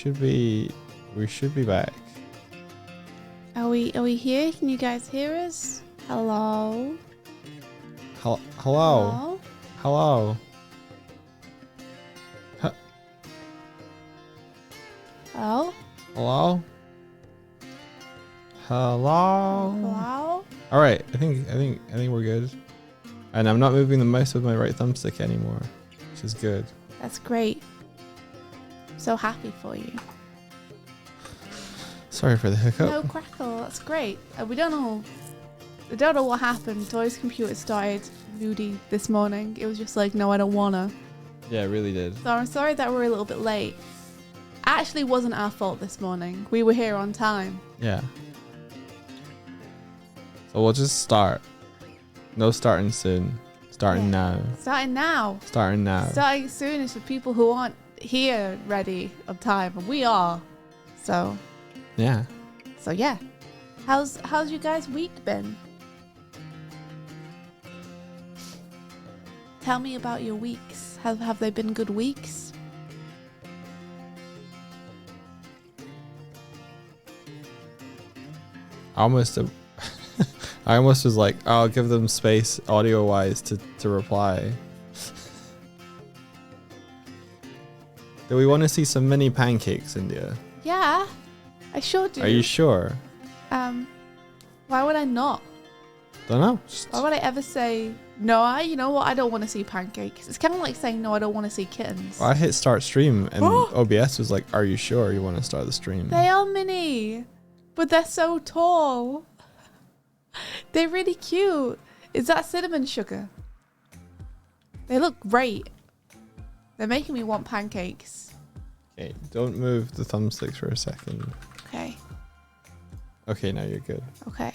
should be back. Are we here? Can you guys hear us? Hello? Hello. Hello? Hello. Hello? Hello. Hello. Hello? All right. I think we're good. And I'm not moving the mouse with my right thumbstick anymore, which is good. That's great. So happy for you. Sorry for the hiccup. No crackle. That's great. We don't know what happened. Toy's computer started moody this morning. It was just like, no, I don't wanna. Yeah, it really did. So I'm sorry that we're a little bit late. Actually, wasn't our fault this morning. We were here on time. Yeah. So we'll just start. No starting soon. Starting now. Starting now. Starting now. Starting soon is for people who aren't here ready on time, and we are. So Yeah. yeah. How's you guys' week been? Tell me about your weeks. Have they been good weeks? I almost was like, I'll give them space audio wise to reply. Do we want to see some mini pancakes, India? Yeah, I sure do. Are you sure? Why would I not? Don't know. Why would I ever say no? You know what? I don't want to see pancakes. It's kind of like saying no, I don't want to see kittens. Well, I hit start stream and OBS was like, are you sure you want to start the stream? They are mini, but they're so tall. They're really cute. Is that cinnamon sugar? They look great. They're making me want pancakes. Okay, don't move the thumbsticks for a second. Okay. Okay, now you're good. Okay.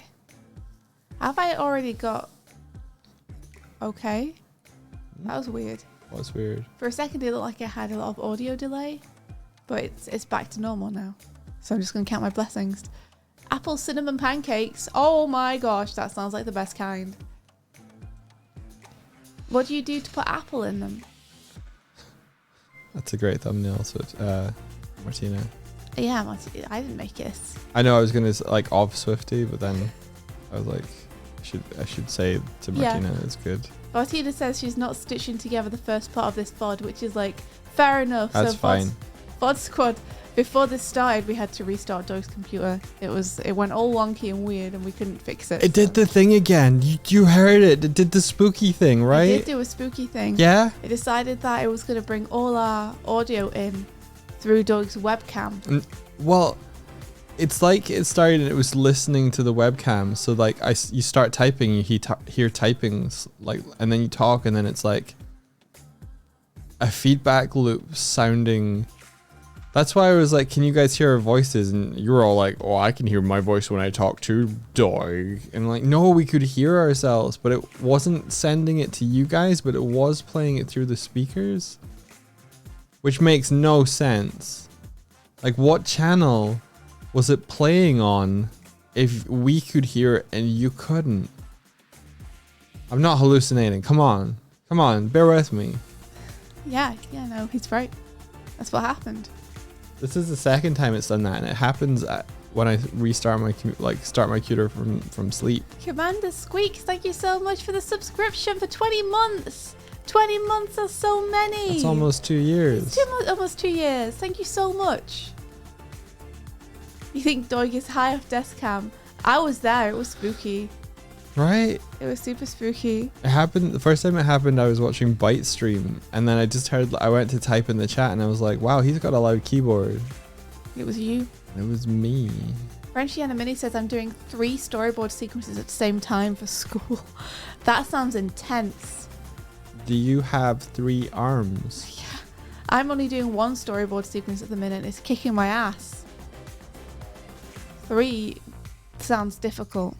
Have I already got... Okay. That was weird. What's weird? For a second it looked like I had a lot of audio delay, but it's back to normal now. So I'm just going to count my blessings. Apple cinnamon pancakes. Oh my gosh, that sounds like the best kind. What do you do to put apple in them? That's a great thumbnail, so Martina. Yeah, I didn't make it. I know I was gonna like off Swifty, but then I was like, I should say to Martina, it's good. Martina says she's not stitching together the first part of this VOD, which is like fair enough. That's so fine. VOD squad. Before this started, we had to restart Doug's computer. It went all wonky and weird, and we couldn't fix it. It did the thing again. You heard it. It did the spooky thing, right? It did do a spooky thing. Yeah. It decided that it was going to bring all our audio in through Doug's webcam. Well, it's like it started and it was listening to the webcam. So like you start typing, you hear typings, like, and then you talk, and then it's like a feedback loop sounding. That's why I was like, can you guys hear our voices? And you were all like, oh, I can hear my voice when I talk to Doug. And like, no, we could hear ourselves, but it wasn't sending it to you guys, but it was playing it through the speakers, which makes no sense. Like, what channel was it playing on if we could hear it and you couldn't? I'm not hallucinating. Come on, bear with me. Yeah, no, he's right. That's what happened. This is the second time it's done that, and it happens when I restart my start my computer from sleep. Commander Squeaks, thank you so much for the subscription for 20 months. 20 months are so many. It's almost 2 years. Almost 2 years. Thank you so much. You think Doig is high off desk cam? I was there. It was spooky. Right? It was super spooky. It happened the first time it happened. I was watching Byte stream, and then I just heard. I went to type in the chat, and I was like, "Wow, he's got a loud keyboard." It was you. It was me. Frenchiana Mini says I'm doing 3 storyboard sequences at the same time for school. That sounds intense. Do you have 3 arms? Yeah. I'm only doing 1 storyboard sequence at the minute. It's kicking my ass. 3 sounds difficult.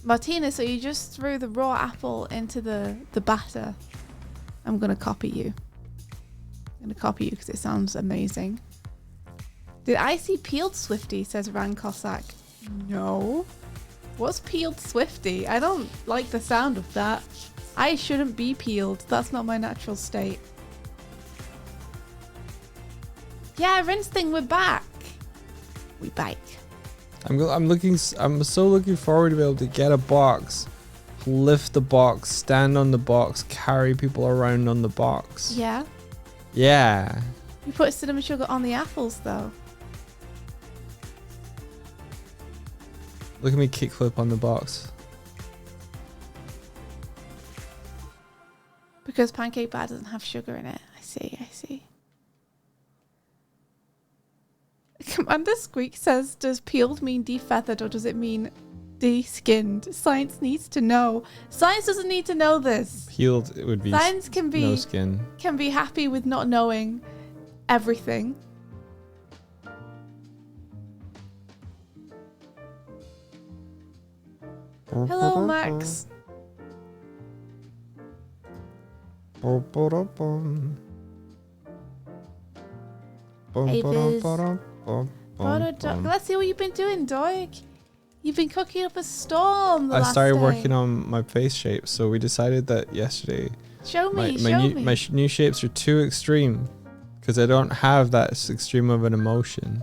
Martina, so you just threw the raw apple into the batter. I'm going to copy you. I'm going to copy you because it sounds amazing. Did I see peeled Swifty, says Ran Cossack. No. What's peeled Swifty? I don't like the sound of that. I shouldn't be peeled. That's not my natural state. Yeah, rinse thing, we're back. We back. I'm so looking forward to be able to get a box, lift the box, stand on the box, carry people around on the box. Yeah. Yeah. You put cinnamon sugar on the apples though. Look at me kickflip on the box. Because pancake batter doesn't have sugar in it. I see. Commander Squeak says, does peeled mean defeathered or does it mean de-skinned? Science needs to know. Science doesn't need to know this. Peeled, it would be Science can no skin. be happy with not knowing everything. Hello, Max. Hey, Biz. Let's see what you've been doing, Doig. You've been cooking up a storm the I last started day. working on my face shape, so we decided that yesterday Show me. my new shapes are too extreme because I don't have that extreme of an emotion,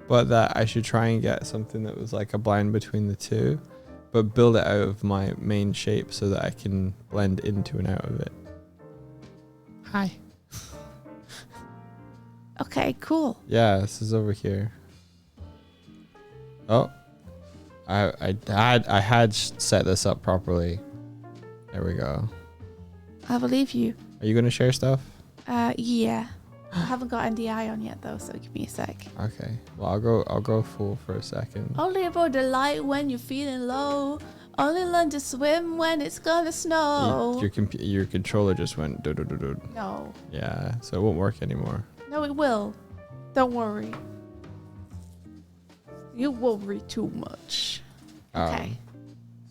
but that I should try and get something that was like a blend between the two, but build it out of my main shape so that I can blend into and out of it. Hi. Okay, cool. Yeah, this is over here. Oh, I had set this up properly. There we go. I believe you. Are you gonna share stuff? Yeah. I haven't got NDI on yet though, so give me a sec. Okay. Well, I'll go full for a second. Only about the light when you're feeling low. Only learn to swim when it's gonna snow. Your controller just went do do do do. No. Yeah, so it won't work anymore. No, it will. Don't worry. You worry too much. Okay.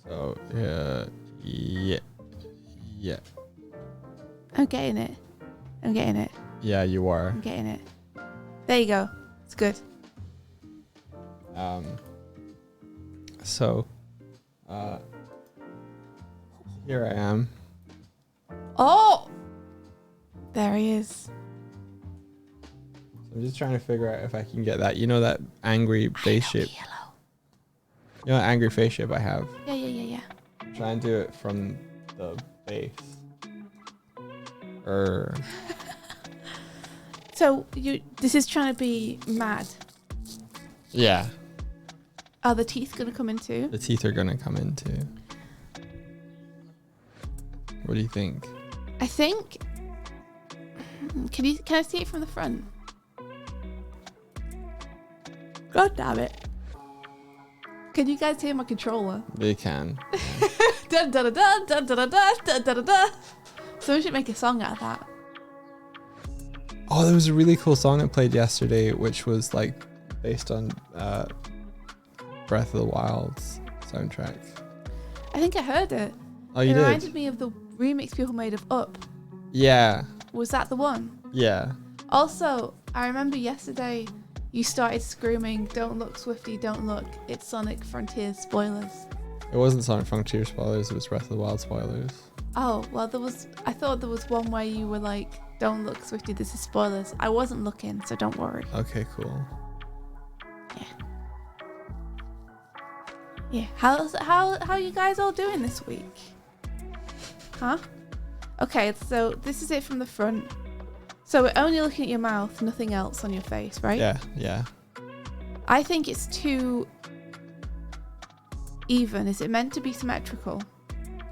So yeah. I'm getting it. Yeah, you are. I'm getting it. There you go. It's good. So, here I am. Oh! There he is. I'm just trying to figure out if I can get that. You know that angry face shape. Yellow. You know that angry face shape I have. Yeah. Try and do it from the base. So this is trying to be mad. Yeah. Are the teeth gonna come in too? The teeth are gonna come in too. What do you think? I think. Can I see it from the front? God damn it! Can you guys hear my controller? They can. Dun dun dun dun dun dun dun dun dun. Someone should make a song out of that. Oh, there was a really cool song I played yesterday, which was like based on Breath of the Wild's soundtrack. I think I heard it. Oh, you it did? reminded me of the remix people made of Up. Yeah. Was that the one? Yeah. Also, I remember yesterday you started screaming, "Don't look, Swifty, don't look. It's Sonic Frontiers spoilers." It wasn't Sonic Frontier spoilers, it was Breath of the Wild spoilers. Oh, well, I thought there was one where you were like, "Don't look, Swifty, this is spoilers." I wasn't looking, so don't worry. Okay, cool. Yeah. How you guys all doing this week? Huh? Okay, so this is it from the front. So we're only looking at your mouth, nothing else on your face, right? Yeah. I think it's too even. Is it meant to be symmetrical?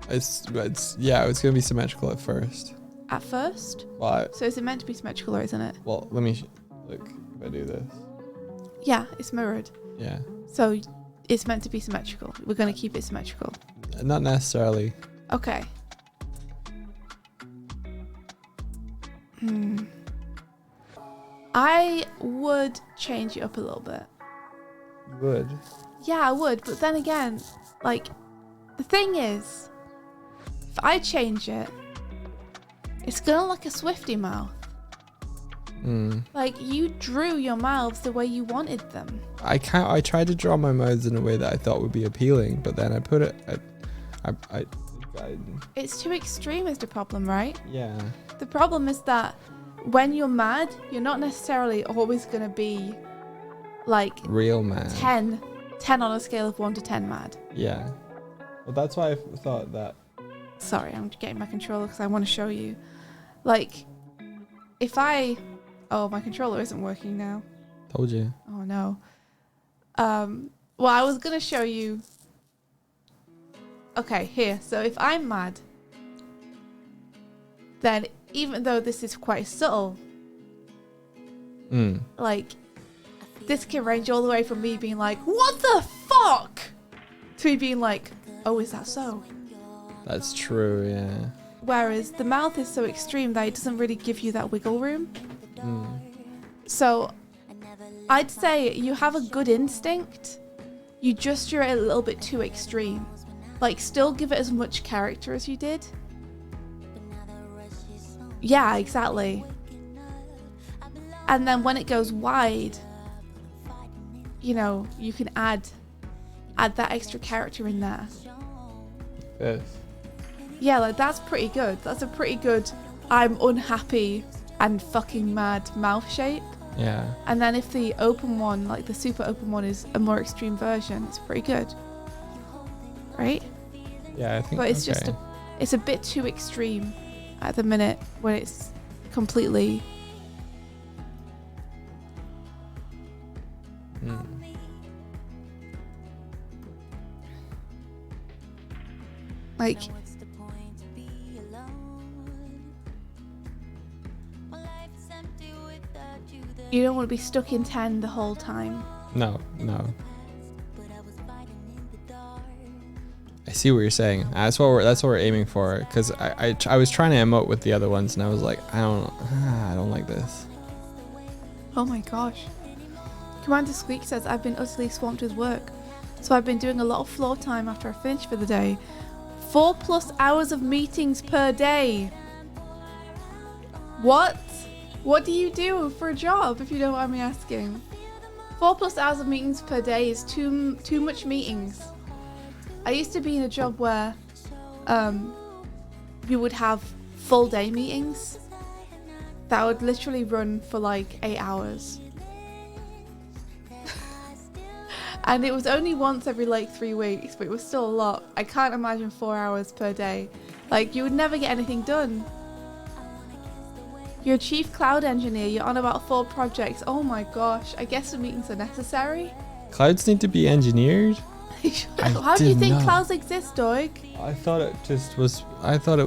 It's gonna be symmetrical at first. At first? But So is it meant to be symmetrical or isn't it? well, let me look if I do this. Yeah, it's mirrored. Yeah. So it's meant to be symmetrical. We're going to keep it symmetrical. Not necessarily. Okay. I would change it up a little bit. You would. Yeah, I would. But then again, like, the thing is, if I change it, it's going to look like a Swifty mouth. Like, you drew your mouths the way you wanted them. I tried to draw my mouths in a way that I thought would be appealing, but then I put it. It's too extreme is the problem, right? Yeah. The problem is that when you're mad, you're not necessarily always going to be like Real mad. 10 on a scale of 1 to 10 mad. Yeah. Well, that's why I thought that. Sorry, I'm getting my controller because I want to show you. Like, if I... Oh, my controller isn't working now. Told you. Oh, no. Well, I was going to show you... Okay, here. So if I'm mad, then even though this is quite subtle, like, this can range all the way from me being like, what the fuck? To me being like, oh, is that so? That's true, yeah. Whereas the mouth is so extreme that it doesn't really give you that wiggle room. So I'd say you have a good instinct. You just drew it a little bit too extreme. Like, still give it as much character as you did. Yeah, exactly. And then when it goes wide, you know, you can add that extra character in there. Yes. Yeah, like, that's pretty good. That's a pretty good I'm unhappy and fucking mad mouth shape. Yeah. And then if the open one, like the super open one, is a more extreme version, it's pretty good. Right? Yeah, I think. But it's just it's a bit too extreme at the minute when it's completely... Like... You don't want to be stuck in 10 the whole time. No. I see what you're saying. That's what we're aiming for. Because I was trying to emote with the other ones, and I was like, I don't like this. Oh my gosh. Commander Squeak says, I've been utterly swamped with work, so I've been doing a lot of floor time after I finish for the day. 4+ hours of meetings per day. What? What do you do for a job, if you don't mind me asking? 4+ hours of meetings per day is too much meetings. I used to be in a job where we would have full day meetings that would literally run for like 8 hours. And it was only once every like 3 weeks, but it was still a lot. I can't imagine 4 hours per day. Like, you would never get anything done. You're a chief cloud engineer, you're on about 4 projects. Oh my gosh, I guess the meetings are necessary. Clouds need to be engineered? How do you think clouds exist, Doig? I thought it just was, I could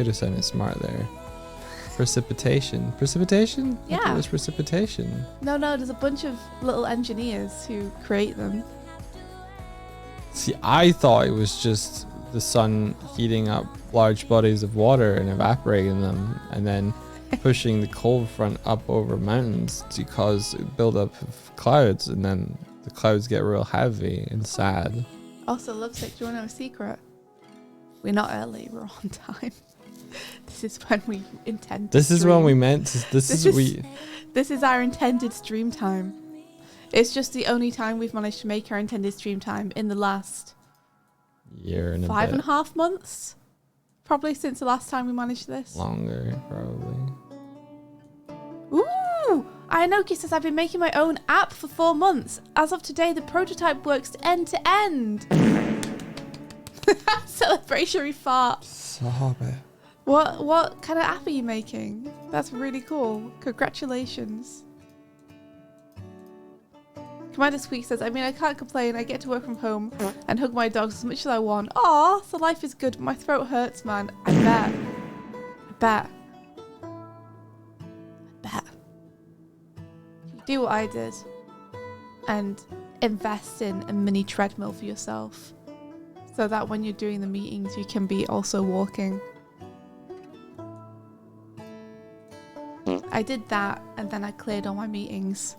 have said it smart there. Precipitation? Yeah. I thought it was precipitation. No, there's a bunch of little engineers who create them. See, I thought it was just the sun heating up large bodies of water and evaporating them, and then pushing the cold front up over mountains to cause buildup of clouds, and then the clouds get real heavy and sad. Also, Lovesick, do you want to know a secret? We're not early, we're on time. This is when we intend to This is stream. when we meant to, This is our intended stream time. It's just the only time we've managed to make our intended stream time in the last year and a 5.5 months. Probably since the last time we managed this. Longer, probably. Ooh! Ayanoki says, I've been making my own app for 4 months. As of today, the prototype works end to end. Celebratory fart. Stop it. What kind of app are you making? That's really cool. Congratulations. Commander Squeak says, I mean, I can't complain. I get to work from home and hug my dogs as much as I want. Aw, so life is good. My throat hurts, man. I bet. You do what I did and invest in a mini treadmill for yourself so that when you're doing the meetings, you can be also walking. I did that and then I cleared all my meetings.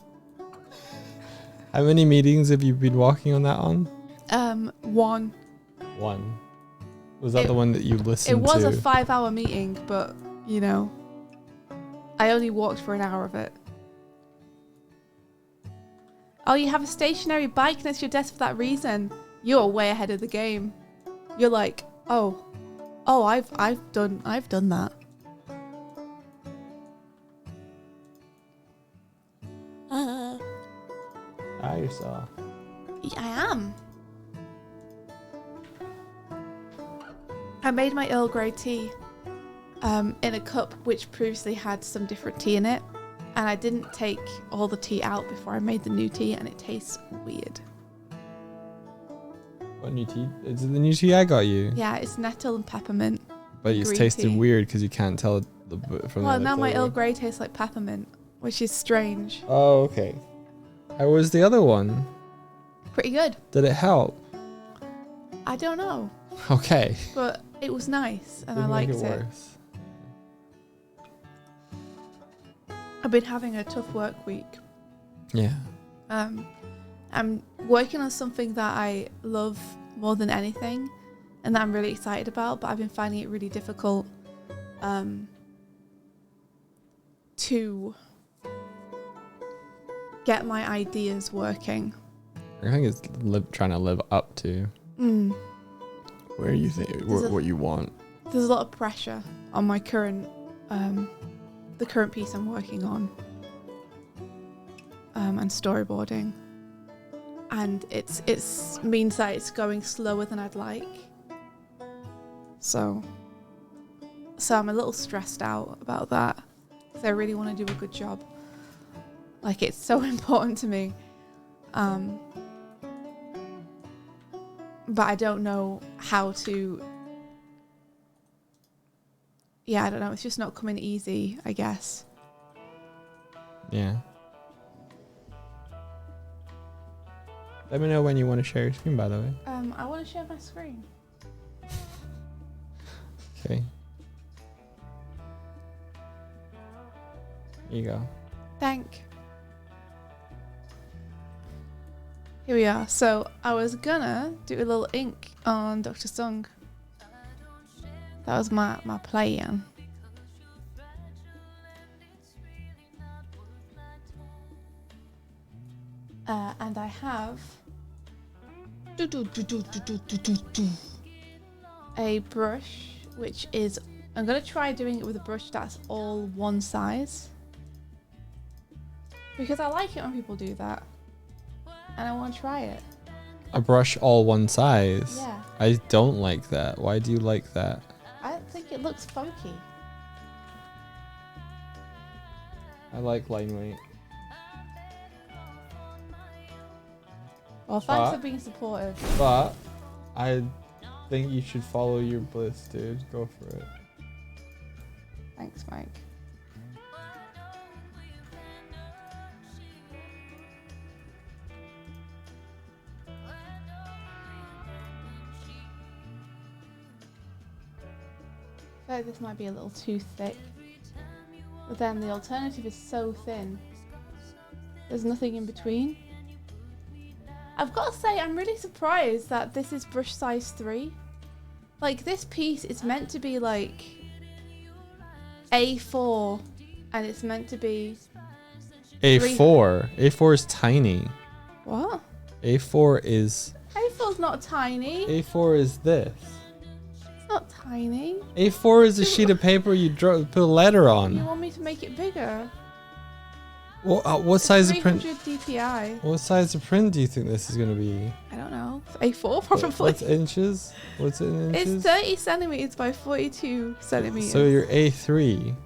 How many meetings have you been walking on that on? 1. Was that the one that you listened to? It was a 5-hour meeting, but, you know, I only walked for an hour of it. Oh, you have a stationary bike next to your desk for that reason. You're way ahead of the game. You're like, oh, I've done that. Try yourself. I am. I made my Earl Grey tea in a cup which previously had some different tea in it, and I didn't take all the tea out before I made the new tea, and it tastes weird. What new tea? Is it the new tea I got you? Yeah, it's nettle and peppermint. But it's green tasted tea. weird because you can't tell from Well, the now my flavor. Earl Grey tastes like peppermint, which is strange. Oh, okay. How was the other one? Pretty good. Did it help? I don't know, Okay. but it was nice, and I Didn't make liked it. worse. I've been having a tough work week. Yeah. I'm working on something that I love more than anything and that I'm really excited about, but I've been finding it really difficult to get my ideas working. I think it's trying to live up to where you think what you want. There's a lot of pressure on my current the current piece I'm working on and storyboarding, and it means that it's going slower than I'd like, so I'm a little stressed out about that because I really want to do a good job. Like, it's so important to me, but I don't know how to. Yeah, I don't know. It's just not coming easy, I guess. Yeah. Let me know when you want to share your screen, by the way. I want to share my screen. Okay. Here you go. Here we are. So I was gonna do a little ink on Dr. Sung. That was my plan. And I have a brush, which is, I'm gonna try doing it with a brush that's all one size, because I like it when people do that, and I want to try it. A brush all one size? Yeah. I don't like that. Why do you like that? I think it looks funky. I like line weight. Well, thanks But- for being supportive. But I think you should follow your bliss, dude. Go for it. Thanks, Mike. I feel like this might be a little too thick. But then the alternative is so thin. There's nothing in between. I've got to say, I'm really surprised that this is brush size 3. Like, this piece is meant to be like A4, and it's meant to be... A4. A4 is tiny. What? A4 is... A4's not tiny. A4 is this. It's not tiny. A4 is a sheet of paper you put a letter You on. want me to make it bigger? What size of print? 300 DPI. What size of print do you think this is going to be? I don't know. A4 probably. What's inches? What's in inches? It's 30 centimeters by 42 centimeters. So you're A3.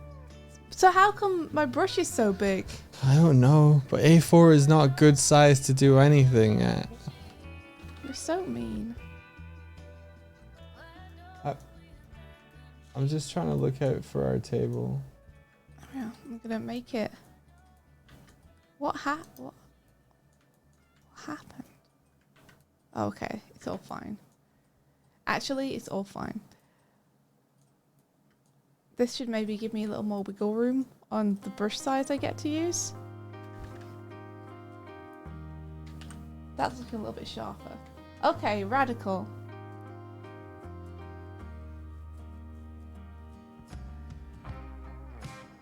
So how come my brush is so big? I don't know, but A4 is not a good size to do anything at. You're so mean. I'm just trying to look out for our table. Yeah, I'm gonna make it. What happened? Okay, it's all fine. Actually, it's all fine. This should maybe give me a little more wiggle room on the brush size I get to use. That's looking a little bit sharper. Okay, radical.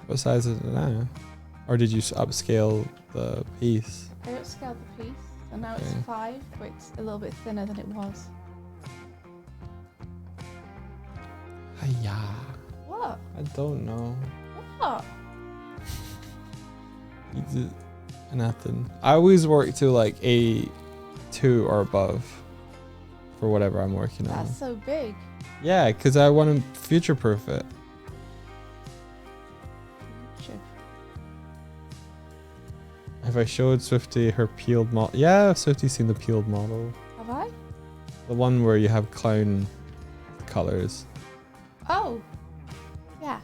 What size is it now? Or did you upscale the piece? I upscaled the piece, so now it's Okay. 5, but it's a little bit thinner than it was. Hiya. What? I don't know. What? You did, Nothing. I always work to like A2 or above for whatever I'm working on. That's so big. Yeah, because I want to future-proof it. Sure. Have I showed Swifty her peeled model? Yeah, Swifty's seen the peeled model. Have I? The one where you have clown colors. Oh. Yeah.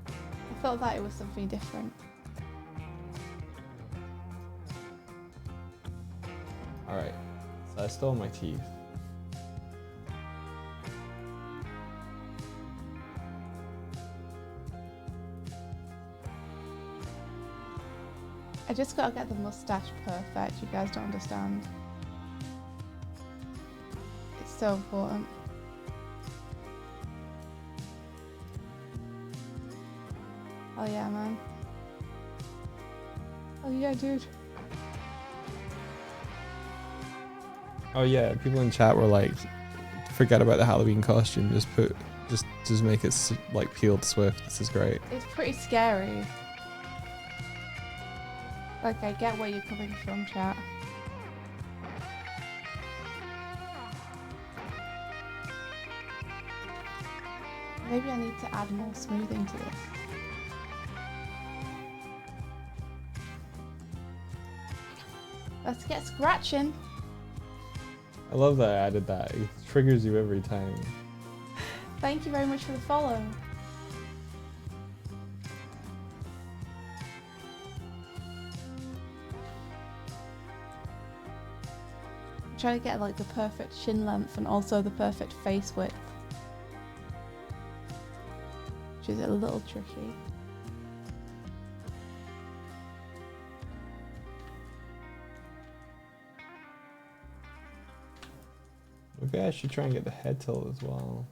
I thought that it was something different. Alright, so I stole my teeth. I just gotta get the mustache perfect. You guys don't understand. It's so important. Oh yeah, man. Oh yeah, dude. Oh yeah, people in chat were like, forget about the Halloween costume, just make it like peeled Swift. This is great. It's pretty scary. Like, I get where you're coming from, chat. Maybe I need to add more smoothing to this. Let's get scratching. I love that I added that. It triggers you every time. Thank you very much for the follow. I'm trying to get like the perfect chin length and also the perfect face width, which is a little tricky. Maybe I should try and get the head tilt as well.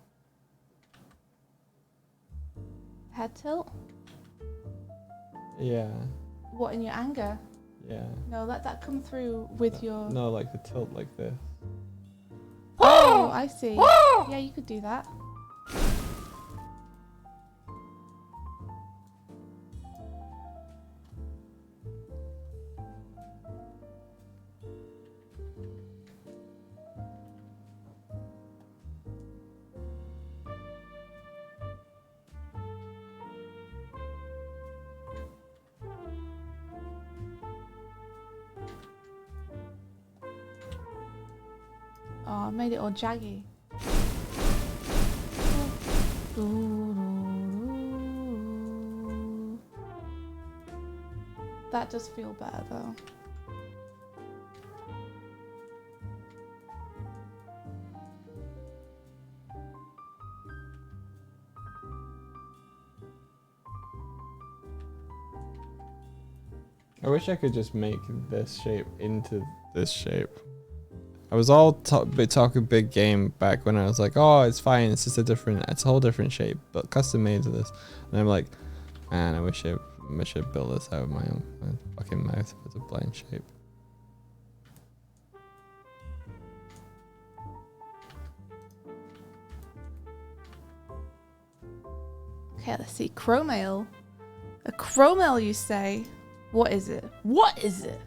Head tilt? Yeah, What, in your anger? yeah. No, let that come through with your... No, like the tilt like this. Oh, I see. Yeah, you could do that. Oh, I made it all jaggy. That does feel better though. I wish I could just make this shape into this shape. I was all talking big game back when I was like, oh, it's fine. It's just it's a whole different shape, but custom made to this. And I'm like, man, I wish I built this out of my fucking mouth with a blind shape. Okay, let's see. Chromail. A chromail, you say? What is it? What is it?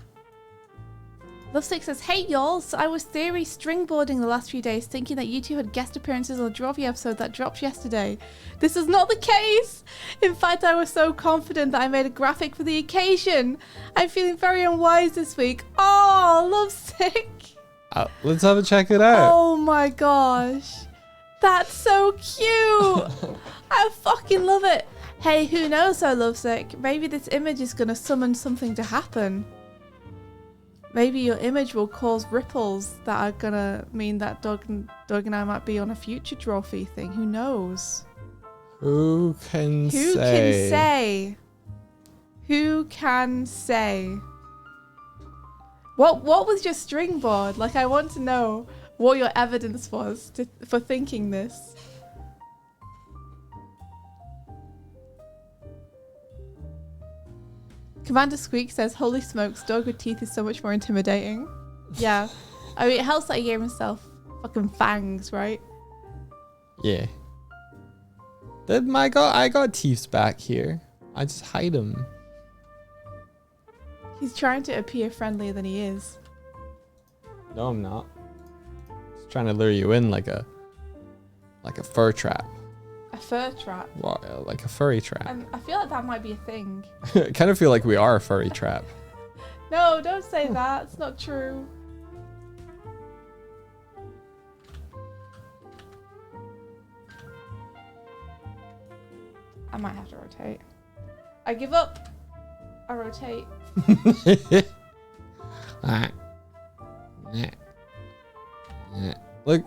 Lovesick says, hey y'all, so I was theory stringboarding the last few days thinking that you two had guest appearances on the Drovey episode that dropped yesterday. This is not the case! In fact, I was so confident that I made a graphic for the occasion. I'm feeling very unwise this week. Oh, Lovesick! Let's have a check it out. Oh my gosh. That's so cute! I fucking love it! Hey, who knows though, Lovesick? Maybe this image is gonna summon something to happen. Maybe your image will cause ripples that are gonna mean that Doug and I might be on a future Drawfee thing. Who knows? Who can say? Who can say? Who can say? What was your string board? Like, I want to know what your evidence was for thinking this. Commander Squeak says, holy smokes, dog with teeth is so much more intimidating. Yeah. I mean, it helps that he gave himself fucking fangs, right? Yeah. I got teeth back here. I just hide them. He's trying to appear friendlier than he is. No, I'm not. Just trying to lure you in like a fur trap. A fur trap. Like a furry trap. I feel like that might be a thing. I kind of feel like we are a furry trap. No, don't say that. It's not true. I might have to rotate. I give up. I rotate. Look.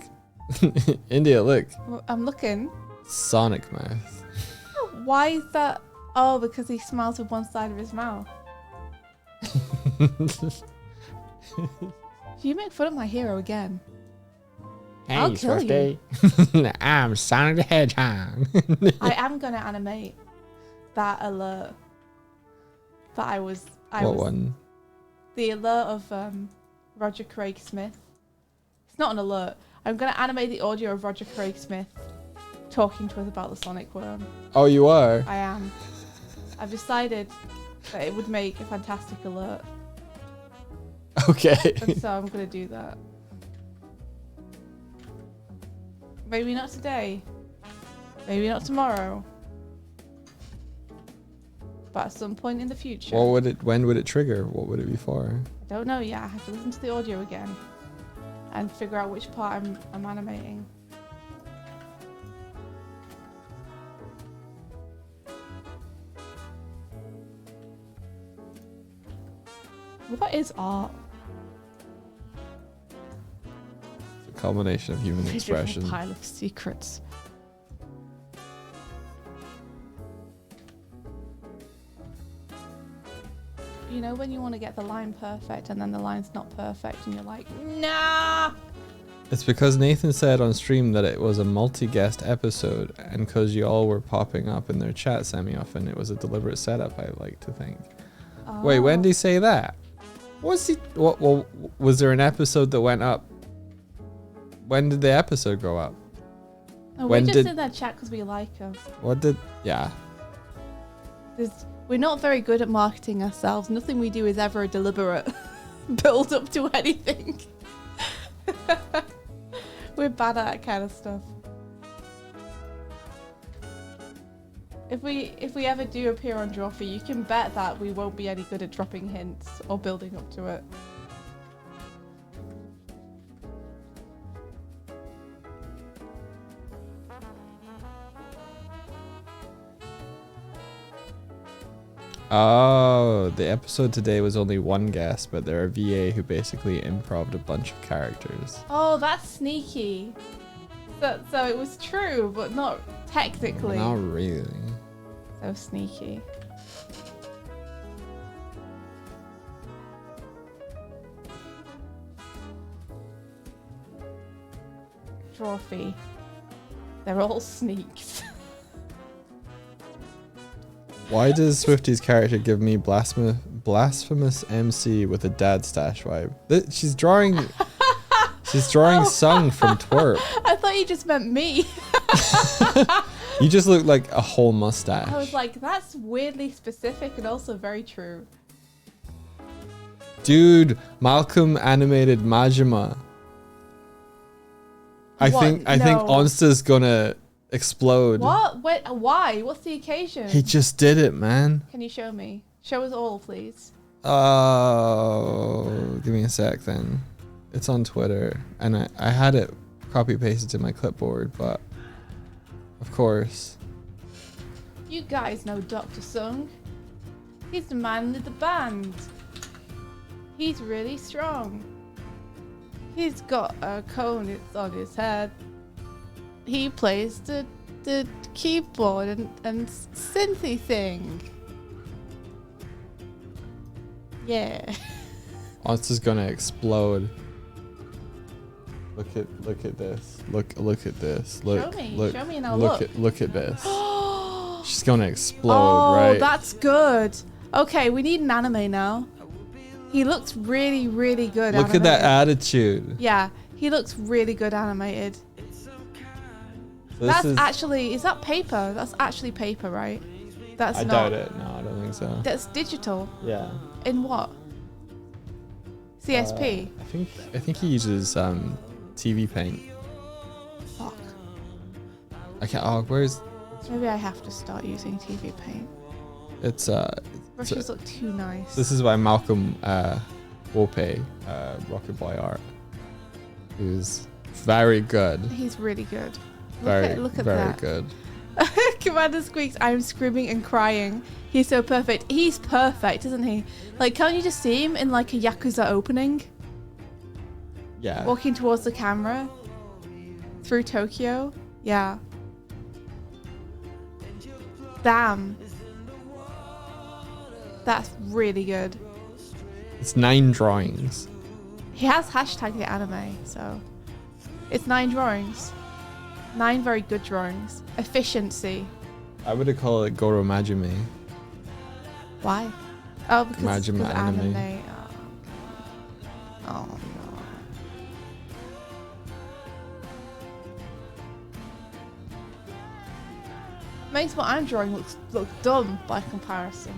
India, look. Well, I'm looking. Sonic mouth. Why is that? Oh, because he smiles with one side of his mouth. You make fun of my hero again. Hey, I'll kill you. I'm Sonic the Hedgehog. I am gonna animate that alert. That I was. What one? The alert of Roger Craig Smith. It's not an alert. I'm gonna animate the audio of Roger Craig Smith talking to us about the Sonic worm. Oh, you are? I am. I've decided that it would make a fantastic alert. Okay. And so I'm gonna do that. Maybe not today. Maybe not tomorrow. But at some point in the future. When would it trigger? What would it be for? I don't know yet. I have to listen to the audio again and figure out which part I'm animating. What is art? It's a culmination of human expression. A pile of secrets. You know when you want to get the line perfect and then the line's not perfect and you're like, nah. It's because Nathan said on stream that it was a multi-guest episode, and because you all were popping up in their chat semi-often, it was a deliberate setup, I like to think. Oh. Wait, when did he say that? Was there an episode that went up? When did the episode go up? Oh, when we're just did- in that chat because we like them. Yeah. We're not very good at marketing ourselves. Nothing we do is ever a deliberate build up to anything. We're bad at that kind of stuff. If we ever do appear on Drawfee, you can bet that we won't be any good at dropping hints or building up to it. Oh, the episode today was only one guest, but there are VA who basically improv'd a bunch of characters. Oh, that's sneaky. So it was true, but not technically. Not really. So sneaky. Drawfee. They're all sneaks. Why does Swifty's character give me blasphemous MC with a dad stash vibe? She's drawing Sung from Twerp. I thought you just meant me. You just look like a whole mustache. I was like, that's weirdly specific and also very true. Dude, Malcolm animated Majima. I think Onsta's gonna explode. What? Wait, why? What's the occasion? He just did it, man. Can you show me? Show us all, please. Oh, give me a sec then. It's on Twitter, and I had it copy pasted to my clipboard, but of course. You guys know Dr. Sung. He's the man of the band. He's really strong. He's got a cone on his head. He plays the keyboard and synthy thing. Yeah. Onsta's gonna explode. Look at this. Look at this. Look. Show me and I'll Look at this. She's gonna explode, oh, right? that's good. Okay, we need an anime now. He looks really, really good. Look at that attitude. Yeah, he looks really good animated. This Is that paper? That's actually paper, right? That's I not. doubt it. No, I don't think so. That's digital. Yeah. In what? CSP. I think he uses TV Paint. Fuck. I can't. Oh, where's? Maybe I have to start using TV Paint. It's Brushes look too nice. This is by Malcolm Wope, Rocket Boy Art, who's very good. He's really good. Look at very that. good. Commander Squeaks, I'm screaming and crying. He's so perfect. He's perfect, isn't he? Like, can't you just see him in like a Yakuza opening? Yeah. Walking towards the camera through Tokyo? Yeah. Damn. That's really good. It's 9 drawings. He has hashtagged the anime, so it's 9 drawings. 9 very good drawings. Efficiency. I would call it Goro Majime. Why? Oh, because Majima it's anime. anime. Oh no. Makes what I'm drawing look dumb by comparison.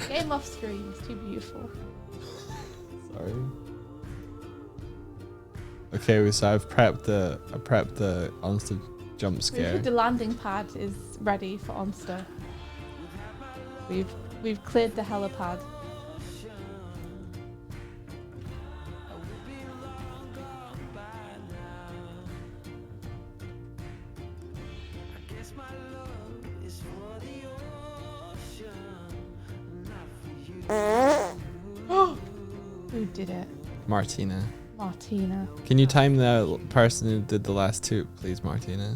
Game off screen. It's too beautiful. Sorry. Okay, so I've prepped the Onster jump scare. The landing pad is ready for Onster. We've cleared the helipad. Who did it? Martina. Martina. Can you time the person who did the last 2, please, Martina?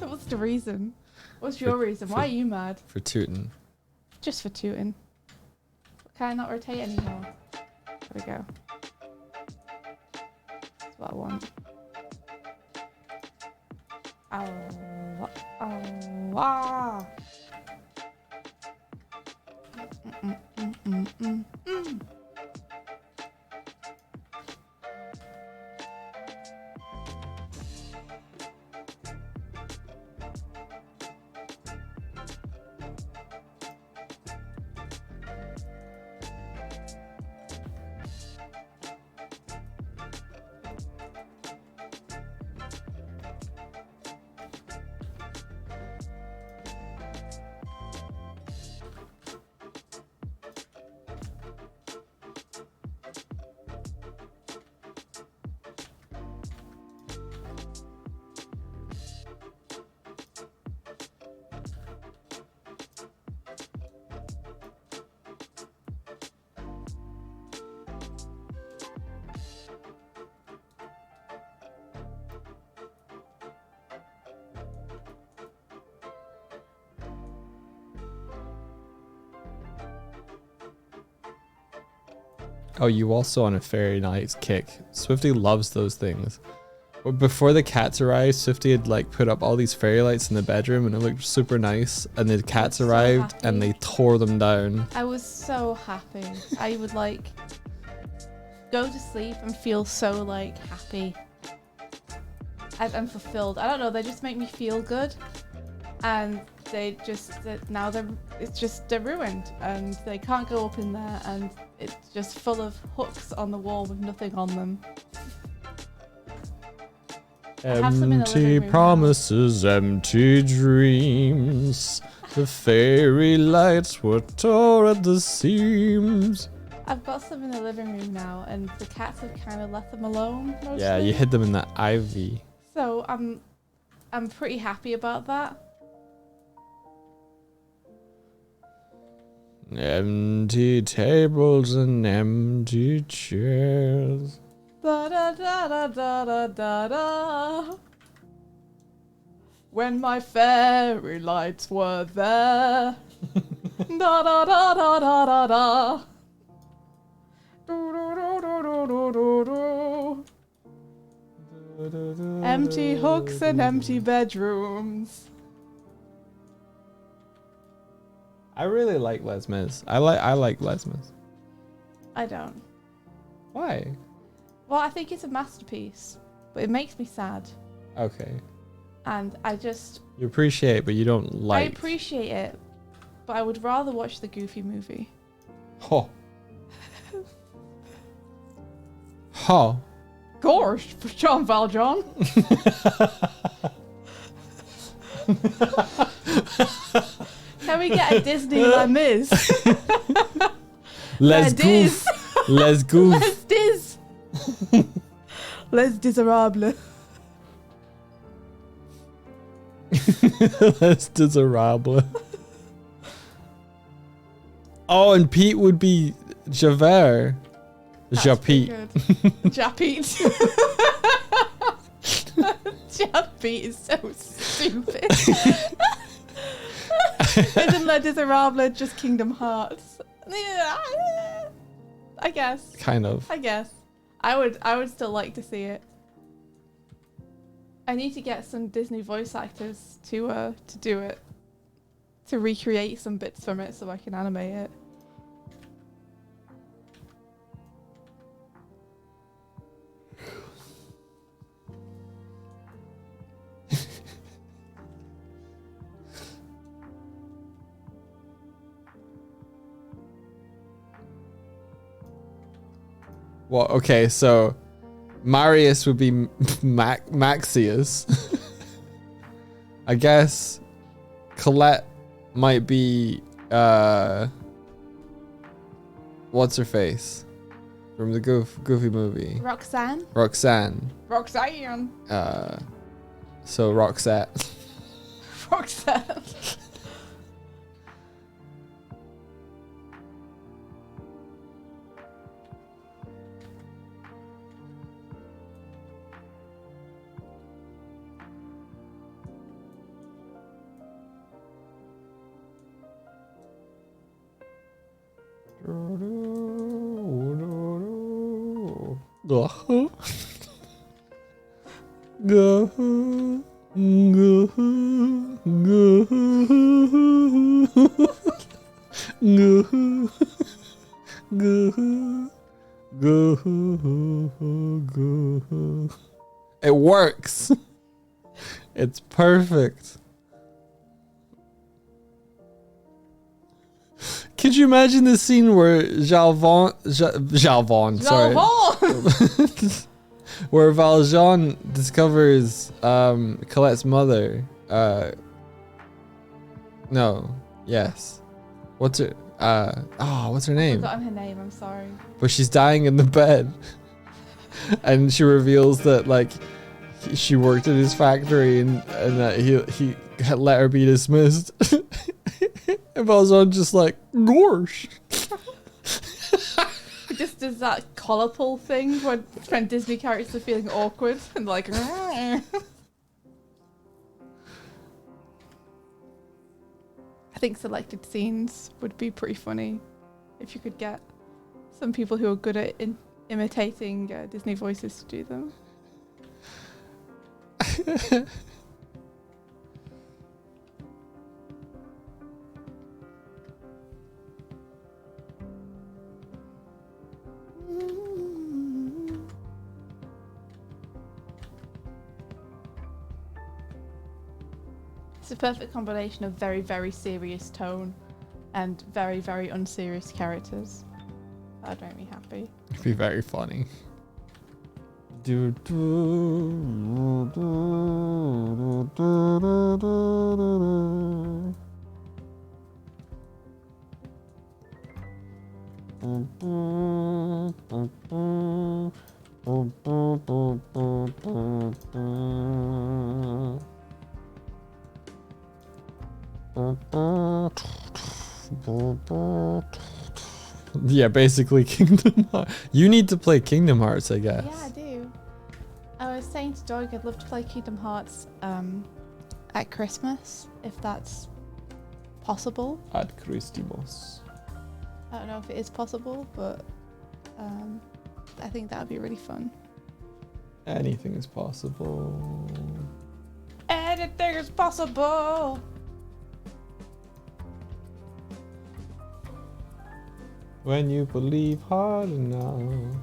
What's the reason? What's your reason? Why are you mad? For tooting. Just for tooting. Can I not rotate anymore? There we go. That's what I want. Ow. Ow. Ah. Oh, you also on a Fairy Nights kick. Swifty loves those things. Well, before the cats arrived, Swifty had like put up all these fairy lights in the bedroom and it looked super nice. And the cats so arrived happy. and they tore them down. I was so happy. I would like go to sleep and feel so like happy. I'm fulfilled. I don't know. They just make me feel good, and they're ruined, and they can't go up in there, and it's just full of hooks on the wall with nothing on them. have some in the living Empty room now. promises, empty dreams. The fairy lights were tore at the seams. I've got some in the living room now, and the cats have kind of left them alone mostly. Yeah, you hid them in that ivy. So I'm pretty happy about that. Empty tables and empty chairs. Da da da da da da da da. When my fairy lights were there. Da da da da da da da. Do do do do do do do. Empty hooks and empty bedrooms. I really like Les Mis. I like Les Mis. I don't. Why? Well, I think it's a masterpiece, but it makes me sad. Okay. And I just... You appreciate, but you don't like. I appreciate it, but I would rather watch the Goofy movie. Ho. Ho. Gosh, for Jean Valjean. Can we get a Disney Les Mis? Les Goof. Les Goof. Les Diz. Les Diserables. Les Desirable. Oh, and Pete would be Javert. Japete. Japete. Japete is so stupid. Isn't Les Diserables just Kingdom Hearts? Yeah, I guess. Kind of. I guess. I would still like to see it. I need to get some Disney voice actors to do it. To recreate some bits from it so I can animate it. Well, okay, so Marius would be Maxius. I guess Colette might be what's her face from the Goofy movie? Roxanne. Roxanne. Roxanne. So Roxette. Roxanne. It works. It's perfect. Could you imagine the scene where Jalvon, sorry. Where Valjean discovers Colette's mother. No. Yes. What's her what's her name? I've forgotten her name, I'm sorry. But she's dying in the bed. And she reveals that like she worked at his factory and that he had let her be dismissed. And Valjean just like, gosh. It just does that collar pull thing when Disney characters are feeling awkward and like. I think selected scenes would be pretty funny if you could get some people who are good at imitating Disney voices to do them. It's a perfect combination of very, very serious tone and very, very unserious characters. That'd make me happy. It'd be very funny. Yeah, basically Kingdom Hearts. You need to play Kingdom Hearts, I guess. Yeah, I do. I was saying to Doug I'd love to play Kingdom Hearts at Christmas, if that's possible. At Christmas. I don't know if it is possible, but I think that would be really fun. Anything is possible. Anything is possible! When you believe hard enough.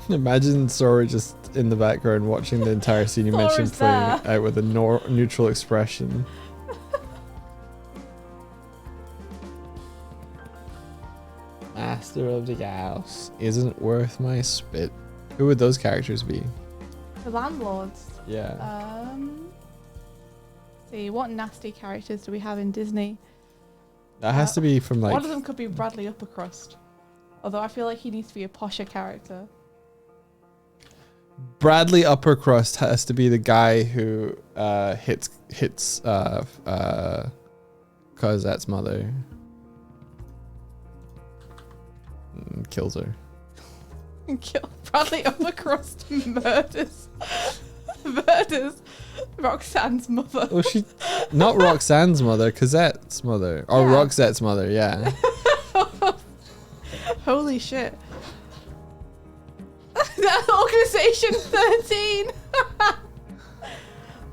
Imagine Sora just in the background watching the entire scene you mentioned Sora's playing there. out with a neutral expression. Master of the house isn't worth my spit. Who would those characters be? The landlords. Yeah. See, what nasty characters do we have in Disney? That has to be from like. One of them could be Bradley Uppercrust. Although I feel like he needs to be a posher character. Bradley Uppercrust has to be the guy who hits Cosette's mother. And kills her. Bradley Uppercrust murders Roxanne's mother. Oh, not Roxanne's mother, Cosette's mother. Or Yeah. Roxette's mother, yeah. Holy shit. That Organization 13.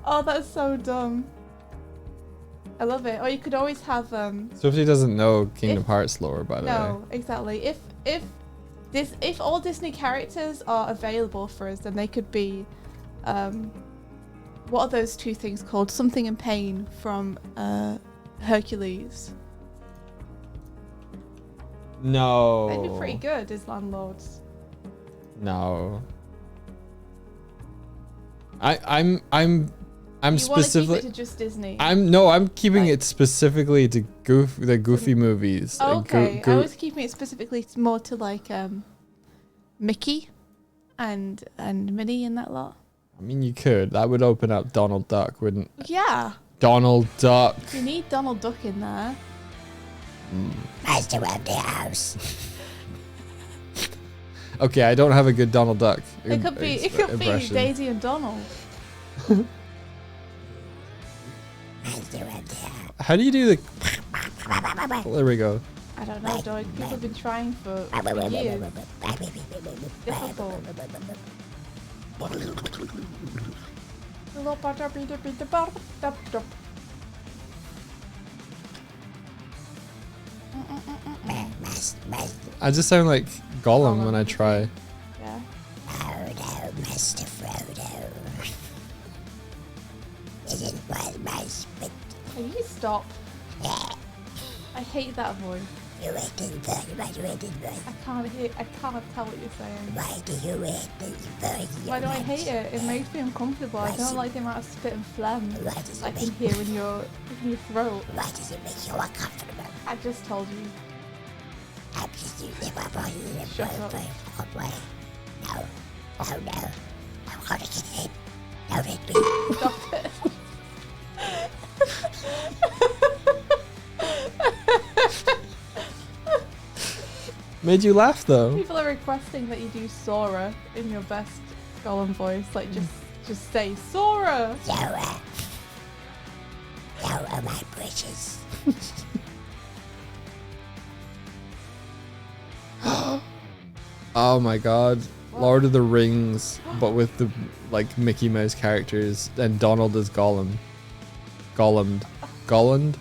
Oh, that's so dumb. I love it. Or you could always have Swifty doesn't know Kingdom If- Hearts lore, by the way. no, exactly. If all Disney characters are available for us, then they could be what are those two things called? Something in Pain from Hercules. No. They'd be pretty good as landlords. No. I'm You want to keep specifically. it to just Disney. I'm keeping Like- it specifically to the Goofy movies. Oh, Like, okay, I was keeping it specifically more to like Mickey and Minnie and that lot. I mean, you could. That would open up Donald Duck, wouldn't? Yeah, Donald Duck. you need Donald Duck in there. Master of the house. Okay, I don't have a good Donald Duck. It could be impression. Daisy and Donald. Master of the house. How do you do the? There we go. I don't know, Doug. People have been trying for years. Difficult. I just sound like Gollum when I try. Yeah. Frodo, Master Frodo. Isn't worth my spit. Can you stop? I hate that voice. You waiting for my waiting voice. I can't tell what you're saying. Why do you wait this voice? Why do I hate it? It makes me uncomfortable. I don't like the amount of spit and phlegm Why does I it can make, hear in your throat. why does it make you uncomfortable? I just told you. I'm just using my body in a Shut up. way. No. Oh no. I'm gonna get hit. Don't hit me. Stop it. Made you laugh though. People are requesting that you do Sora in your best Gollum voice. Like just say Sora. Zora. Zora, my precious. Oh my god. Lord of the Rings, but with the like Mickey Mouse characters and Donald as Gollum. Donald? Gollum.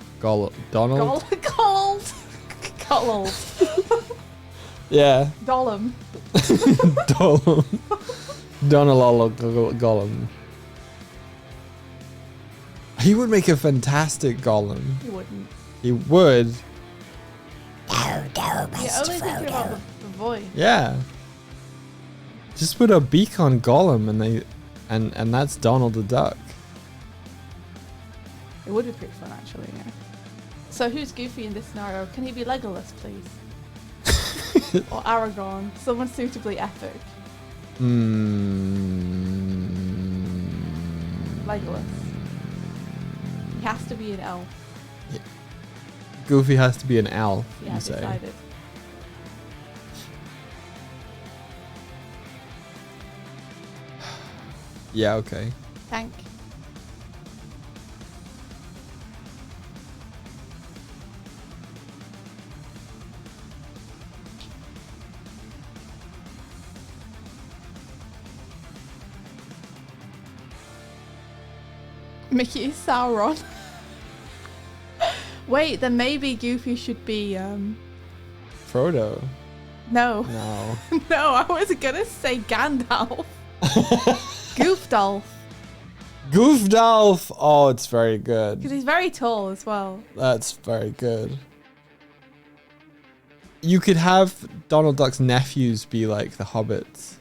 Yeah. Gollum. Gollum. Donald Gollum. He would make a fantastic Gollum. You wouldn't. He would. No, You're Master only thinking about Frodo. the voice. Yeah. Just put a beak on Gollum and that's Donald the Duck. It would be pretty fun, actually. Yeah. So who's Goofy in this scenario? Can he be Legolas, please? Or Aragorn? Someone suitably epic. Legolas. He has to be an elf. Goofy has to be an elf, Yeah, you say. decided. Yeah, okay. Thank. Mickey is Sauron. Wait, then maybe Goofy should be Frodo. No. No. No, I was gonna say Gandalf. Goofdolf. Goofdolf. Oh, it's very good. Because he's very tall as well. That's very good. You could have Donald Duck's nephews be like the hobbits.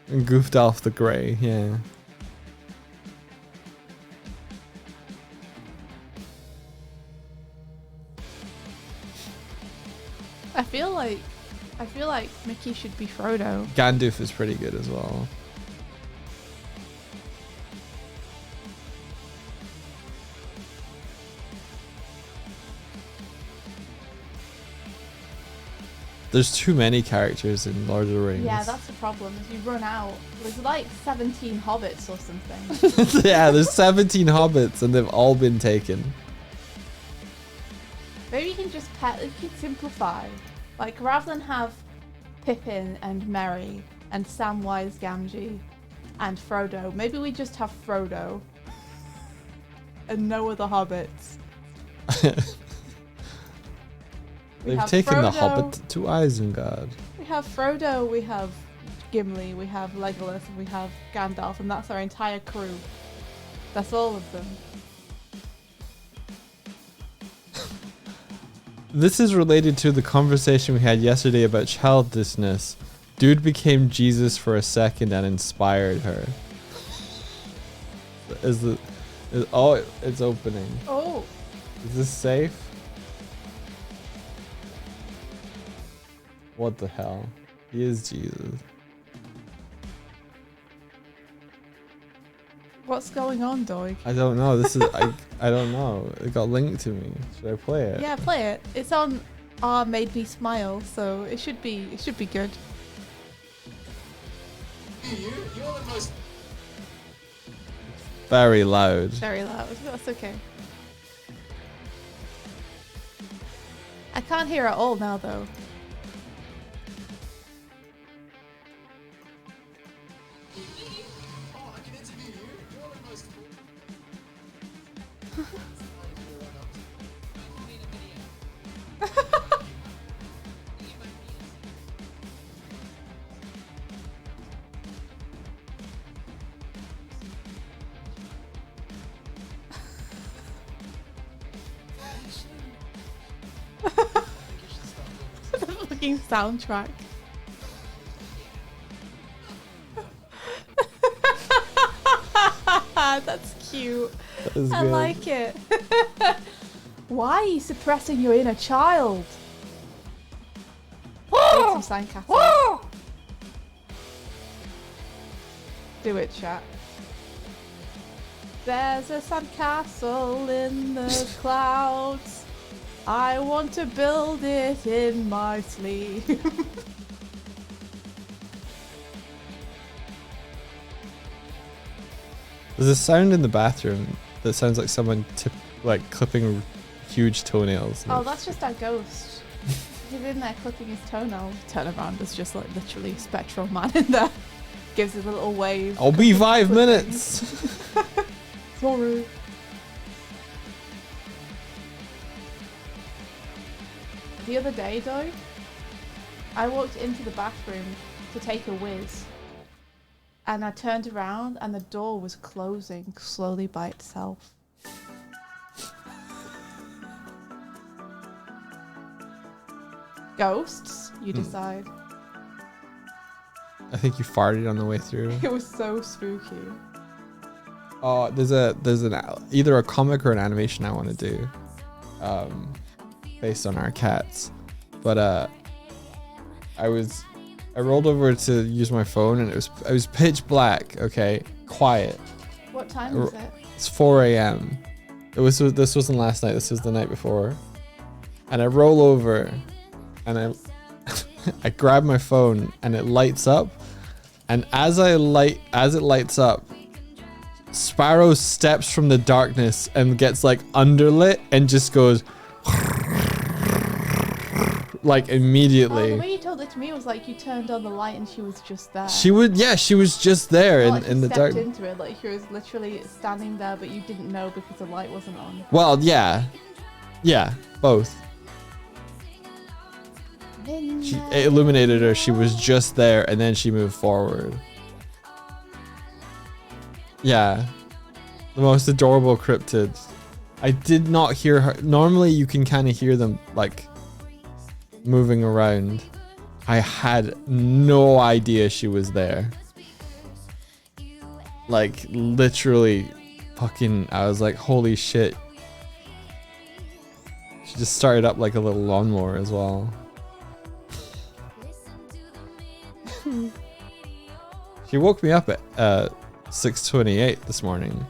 And Goofdolf the Grey, yeah. I feel like Mickey should be Frodo. Gandalf is pretty good as well. There's too many characters in Lord of the Rings. Yeah, that's the problem. Is you run out. There's like 17 hobbits or something. Yeah, there's 17 hobbits and they've all been taken. Maybe you can just simplify. Like rather than have Pippin and Merry and Samwise Gamgee and Frodo, maybe we just have Frodo and no other hobbits. They've taken the Hobbit to Isengard. We have Frodo, we have Gimli, we have Legolas, and we have Gandalf, and that's our entire crew. That's all of them. This is related to the conversation we had yesterday about childlessness. Dude became Jesus for a second and inspired her. Oh, it's opening. Oh. Is this safe? What the hell? He is Jesus. What's going on, Doig? I don't know. This is I don't know. It got linked to me. Should I play it? Yeah, play it. It's on R Made Me Smile, so it should be good. You're the most. Very loud. Very loud. That's okay. I can't hear at all now, though. Oh, I can interview you. You're the most. The fucking soundtrack. That's cute. That is I good. like it. Why are you suppressing your inner child? Make some sandcastles. Do it, chat. There's a sandcastle in the clouds. I want to build it in my sleep. There's a sound in the bathroom that sounds like someone clipping huge toenails. Oh, that's just our ghost. He's in there clipping his toenails. Turn around, there's just like literally Spectral Man in there. Gives it a little wave. I'll be 5 Clipping. minutes. Sorry. The other day, though, I walked into the bathroom to take a whiz, and I turned around and the door was closing slowly by itself. Ghosts, you decide. I think you farted on the way through. It was so spooky. Oh, there's either a comic or an animation I want to do, based on our cats. But I rolled over to use my phone and it was pitch black. Okay, quiet. What time is it? It's 4 a.m. This wasn't last night. This was the night before. And I roll over, and I grab my phone and it lights up. And as it lights up, Sparrow steps from the darkness and gets like underlit and just goes like immediately. Oh, the way you told it to me was like you turned on the light and she was just there. She was just there Like in you the dark. stepped into it, like she was literally standing there, but you didn't know because the light wasn't on. Well, yeah, both. it illuminated her. She was just there, and then she moved forward. Yeah, the most adorable cryptid. I did not hear her. Normally, you can kind of hear them like moving around. I had no idea she was there. Like literally, fucking. I was like, holy shit. She just started up like a little lawnmower as well. She woke me up at 6:28 this morning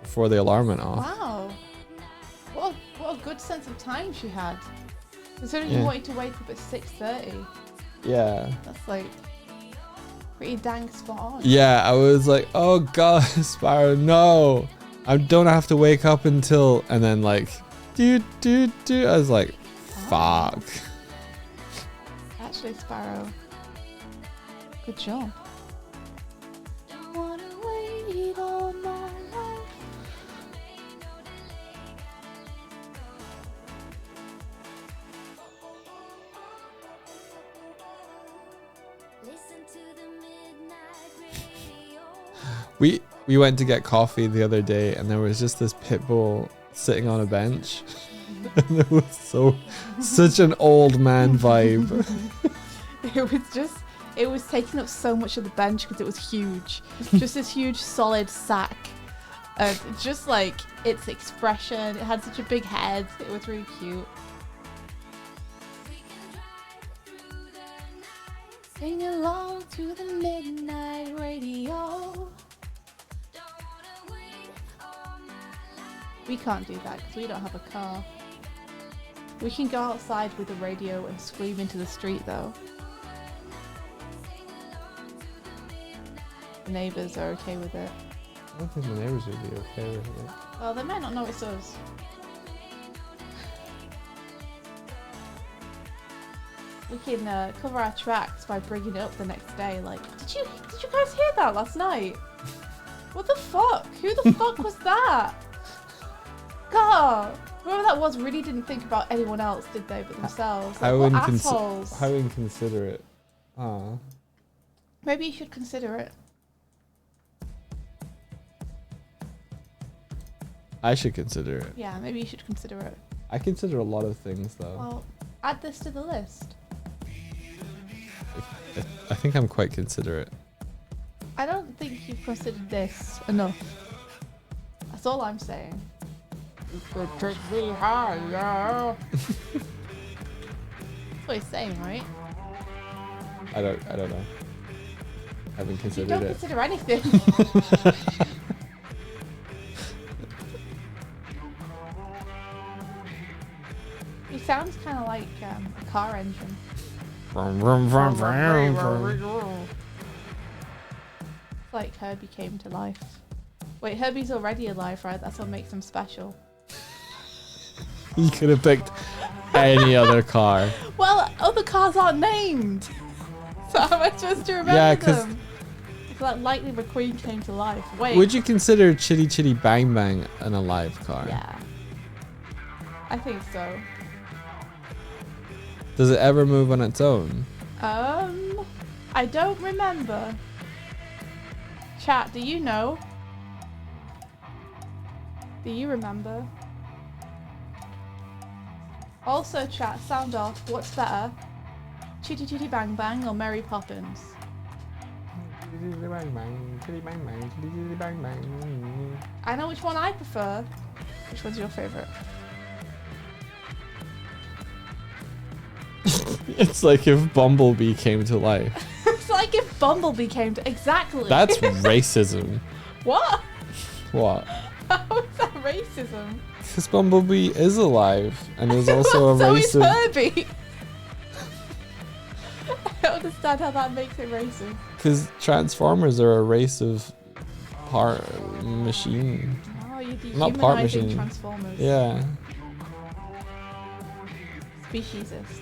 before the alarm went off. Wow. What a good sense of time she had. Considering you Yeah. wanted to wake up at 6:30. Yeah. That's like pretty dang spot on. Yeah, I was like, oh god, Sparrow, no. I don't have to wake up until, and then like, I was like, fuck. Actually, Sparrow. Good job. Don't wanna wait all my life. Listen to the midnight radio. We went to get coffee the other day, and there was just this pit bull sitting on a bench. And it was such an old man vibe. It was taking up so much of the bench because it was huge. Just this huge solid sack. Just like its expression. It had such a big head. It was really cute. Sing along to the midnight radio. We can't do that because we don't have a car. We can go outside with the radio and scream into the street though. The neighbours are okay with it. I don't think the neighbors would be okay with it. Well, they might not know it's us. We can cover our tracks by bringing it up the next day. Like, did you guys hear that last night? What the fuck? Who the fuck was that? God, whoever that was really didn't think about anyone else, did they, but themselves? Like, what assholes? How inconsiderate. Aw. Maybe you should consider it. I should consider it. Yeah, maybe you should consider it. I consider a lot of things though. Well, add this to the list. I think I'm quite considerate. I don't think you've considered this enough. That's all I'm saying. You could take me higher. That's what he's saying, right? I don't know. I haven't You considered don't it. consider anything. He sounds kind of like a car engine. Vroom, vroom, vroom, vroom, vroom. It's like Herbie came to life. Wait, Herbie's already alive, right? That's what makes him special. You could have picked any other car. Well, other cars aren't named. So how am I supposed to remember Yeah, 'cause- them? It's like Lightning McQueen came to life. Wait. Would you consider Chitty Chitty Bang Bang an alive car? Yeah. I think so. Does it ever move on its own? I don't remember. Chat, do you know? Do you remember? Also, chat, sound off. What's better? Chitty Chitty Bang Bang or Mary Poppins? I know which one I prefer. Which one's your favourite? It's like if Bumblebee came to life. It's like if Bumblebee came to... Exactly. That's racism. What? What? How is that racism? Because Bumblebee is alive, and there's also a So race is of... Herbie. I don't understand how that makes it racist. Because Transformers are a race of part machine. Oh, you're Not part dehumanizing machine. Transformers. Yeah. Speciesist.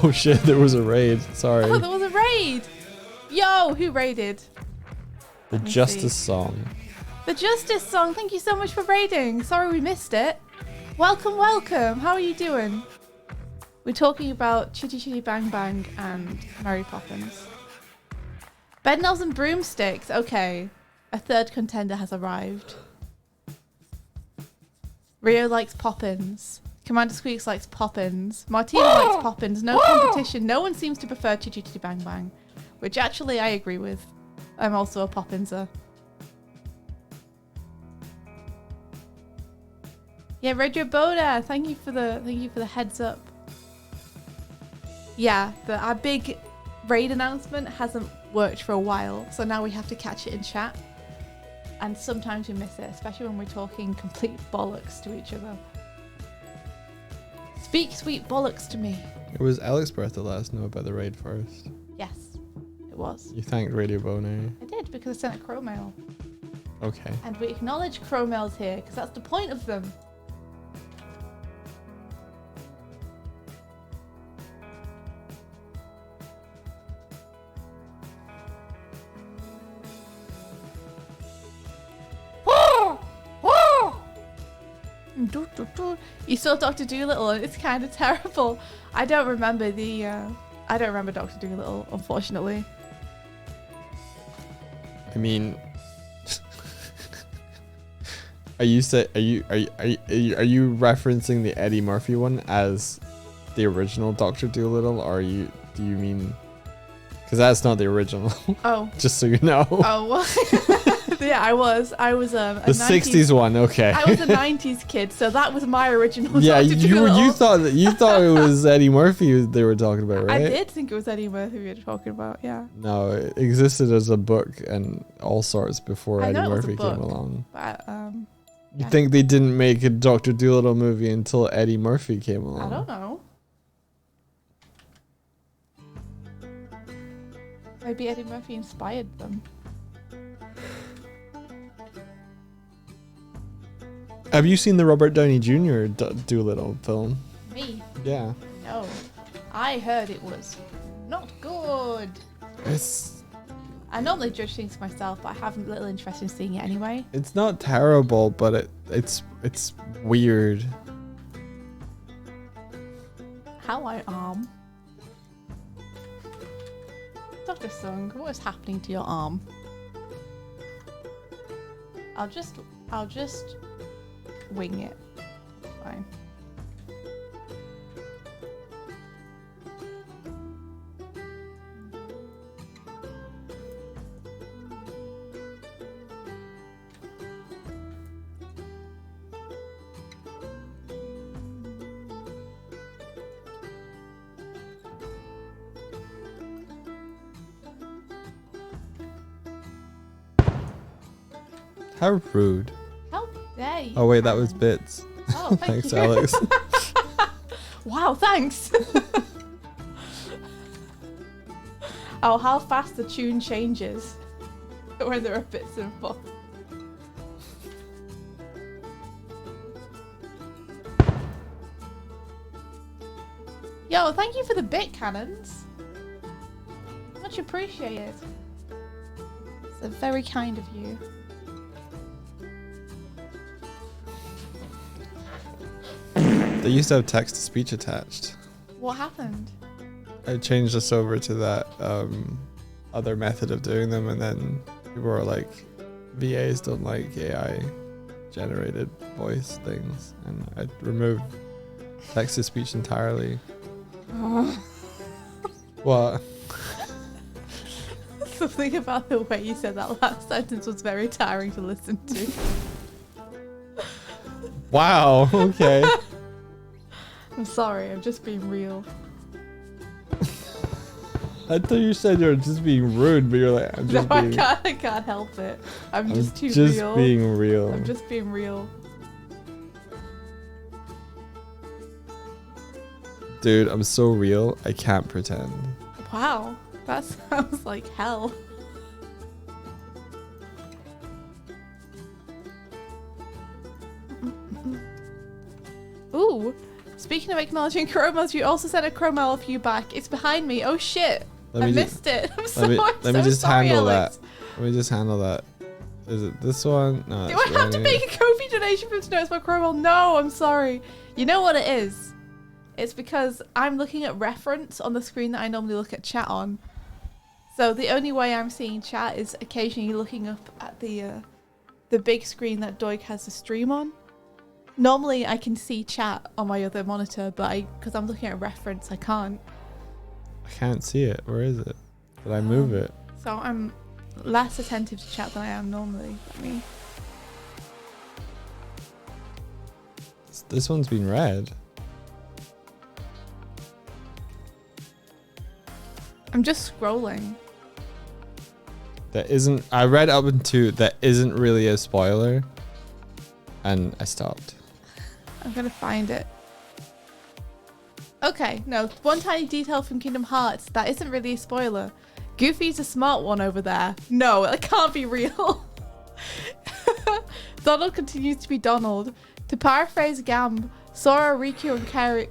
Oh shit, there was a raid. Sorry. Oh, there was a raid! Yo, who raided? The Let me Justice see. song. The Justice song. Thank you so much for raiding. Sorry we missed it. Welcome, welcome. How are you doing? We're talking about Chitty Chitty Bang Bang and Mary Poppins. Bedknobs and broomsticks. Okay. A third contender has arrived. Rio likes Poppins. Commander Squeaks likes Poppins. Martina likes Poppins. No competition. No one seems to prefer Chitty Chitty Bang Bang. Which actually I agree with. I'm also a Poppinser. Yeah, Radio Boda, thank you for the heads up. Yeah, our big raid announcement hasn't worked for a while, so now we have to catch it in chat. And sometimes we miss it, especially when we're talking complete bollocks to each other. Speak sweet bollocks to me. It was Alex's birthday. Let us know about the raid first. Yes, it was. You thanked Radio Bono. I did because I sent a crow mail. Okay. And we acknowledge crow mails here because that's the point of them. You saw Dr. Dolittle and it's kind of terrible. I don't remember Dr. Dolittle, unfortunately. I mean, are you referencing the Eddie Murphy one as the original Dr. Dolittle, or do you mean? Because that's not the original. Oh. Just so you know. Oh well. Yeah, I was a the 90s one. Okay. I was a 90s kid, so that was my original. Yeah, Dr. you Dolittle. thought it was Eddie Murphy they were talking about, right? I did think it was Eddie Murphy we were talking about. Yeah. No, it existed as a book and all sorts before I Eddie know it was a Murphy came book. along. But You yeah. think they didn't make a Dr. Dolittle movie until Eddie Murphy came along? I don't know. Maybe Eddie Murphy inspired them. Have you seen the Robert Downey Jr. Dolittle film? Me? Yeah. No. I heard it was not good. I normally judge things myself, but I have little interest in seeing it anyway. It's not terrible, but it's weird. How I arm. Dr. Sung, what is happening to your arm? I'll just wing it. Fine. How rude. How dare you? Oh wait, that was Alan? Bits. Oh, thank Thanks, you. Alex. Wow, thanks. Oh, how fast the tune changes when there are bits involved. Yo, thank you for the bit cannons. Much appreciated. It's very kind of you. They used to have text to speech attached. What happened? I changed us over to that other method of doing them, and then people were like, VAs don't like AI generated voice things, and I removed text to speech entirely. What? Something about the way you said that last sentence was very tiring to listen to. Wow. Okay. I'm sorry, I'm just being real. I thought you said you were just being rude, but you're like, I'm just No, being. I can't help it. I'm just too just real. being real. I'm just being real. Dude, I'm so real. I can't pretend. Wow, that sounds like hell. Ooh, speaking of acknowledging chromas, you also sent a chroma a few back. It's behind me. Oh shit. Let I me missed it. I'm so, let me, I'm let me so just sorry, handle Alex. that. Let me just handle that. Is it this one? No, Do that's I have to right. make a Ko-fi donation for him to notice my Crowell? No, I'm sorry. You know what it is? It's because I'm looking at reference on the screen that I normally look at chat on. So the only way I'm seeing chat is occasionally looking up at the big screen that Doig has the stream on. Normally I can see chat on my other monitor, but because I'm looking at reference, I can't. I can't see it. Where is it? Did I move it? So I'm less attentive to chat than I am normally. This one's been read. I'm just scrolling. That isn't. I read up into that isn't really a spoiler, and I stopped. I'm gonna find it. Okay, no, one tiny detail from Kingdom Hearts that isn't really a spoiler. Goofy's a smart one over there. No, it can't be real. Donald continues to be Donald. To paraphrase Gamb, Sora, Riku, and Kairi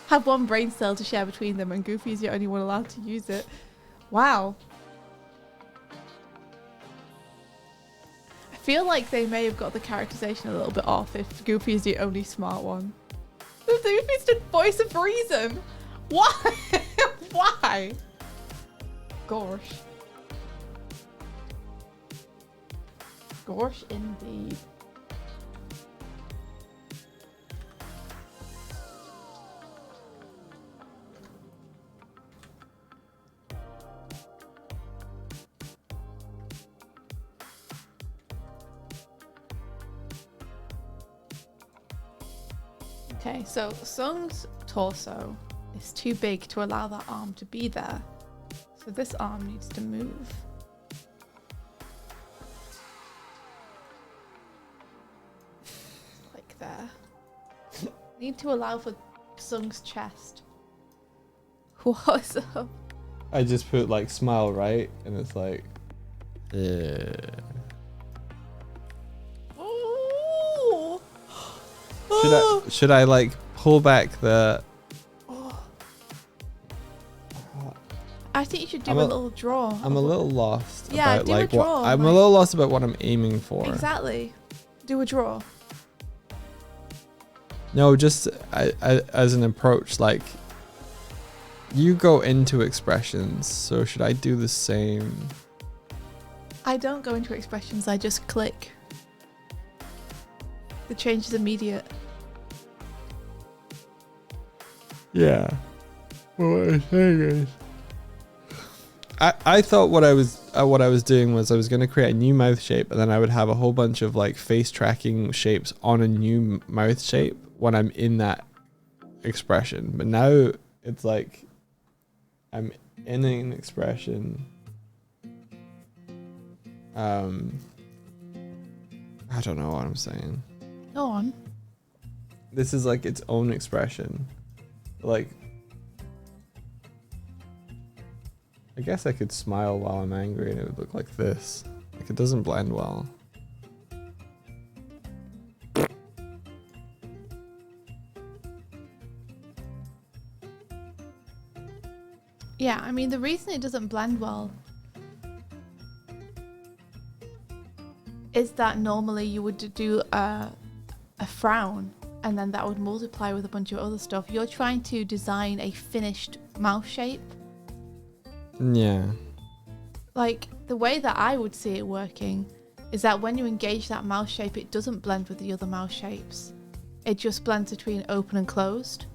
have one brain cell to share between them, and Goofy is the only one allowed to use it. Wow. I feel like they may have got the characterization a little bit off if Goofy is the only smart one. Goofy's the voice of reason. Why? Why? Gosh. Gosh, indeed. Okay, so Sung's torso is too big to allow that arm to be there. So this arm needs to move. Like there. Need to allow for Sung's chest. What's up? I just put like smile right, and it's like, Ooh. should I like pull back the? I think you should do I'm a a- little draw. I'm a little lost. Yeah, about do a like draw, what I'm a like- little lost about what I'm aiming for. Exactly. Do a draw. No, just as an approach, like you go into expressions, so should I do the same? I don't go into expressions, I just click. The change is immediate. Yeah. Well, what I'm saying is, I thought what I was doing was I was going to create a new mouth shape, and then I would have a whole bunch of like face tracking shapes on a new mouth shape when I'm in that expression. But now it's like I'm in an expression. I don't know what I'm saying. Go on. This is like its own expression. Like, I guess I could smile while I'm angry and it would look like this. Like, it doesn't blend well. Yeah, I mean, the reason it doesn't blend well is that normally you would do a frown and then that would multiply with a bunch of other stuff. You're trying to design a finished mouth shape. Yeah. Like, the way that I would see it working is that when you engage that mouth shape, it doesn't blend with the other mouth shapes. It just blends between open and closed,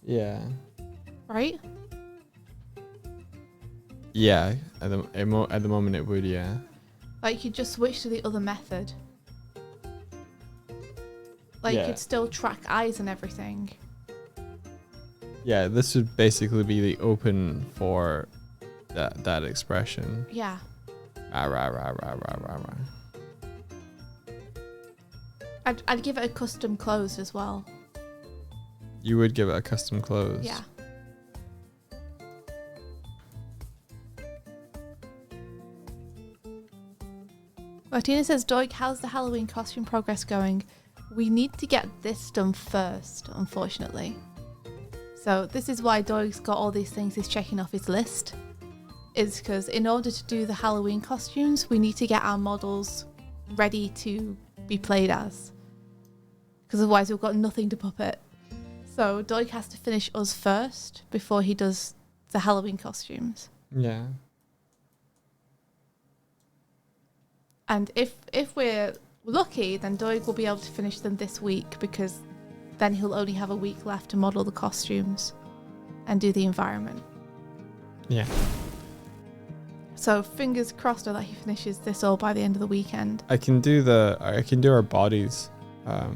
Yeah. right? Yeah. At the moment it would, yeah. Like, you just switch to the other method. Like, Yeah. you'd still track eyes and everything. Yeah, this would basically be the open for that expression. Yeah. Rah, rah, rah, rah, rah, rah, rah. I'd give it a custom closed as well. You would give it a custom close. Yeah. Martina says, Doig, how's the Halloween costume progress going? We need to get this done first, unfortunately. So this is why Doig's got all these things he's checking off his list. Is because in order to do the Halloween costumes, we need to get our models ready to be played as. Because otherwise we've got nothing to puppet. So Doig has to finish us first before he does the Halloween costumes. Yeah. And if we're lucky, then Doig will be able to finish them this week, because then he'll only have a week left to model the costumes and do the environment. Yeah. So fingers crossed that he finishes this all by the end of the weekend. I can do our bodies. I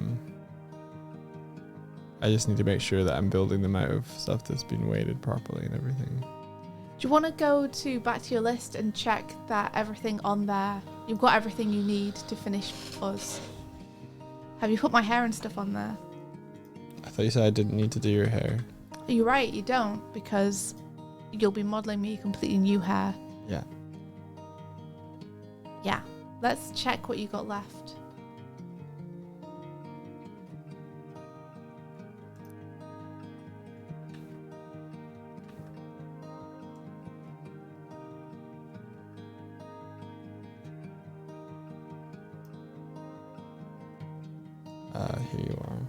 just need to make sure that I'm building them out of stuff that's been weighted properly and everything. Do you want to go back to your list and check that everything on there, you've got everything you need to finish us? Have you put my hair and stuff on there? I thought you said I didn't need to do your hair. You're right, you don't, because you'll be modelling me completely new hair. Yeah. Yeah, let's check what you got left. Here you are.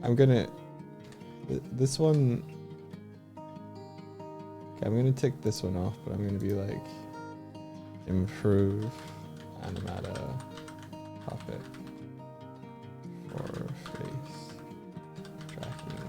I'm gonna this one. Okay, I'm gonna tick this one off, but I'm gonna be like improve animata puppet for face tracking use.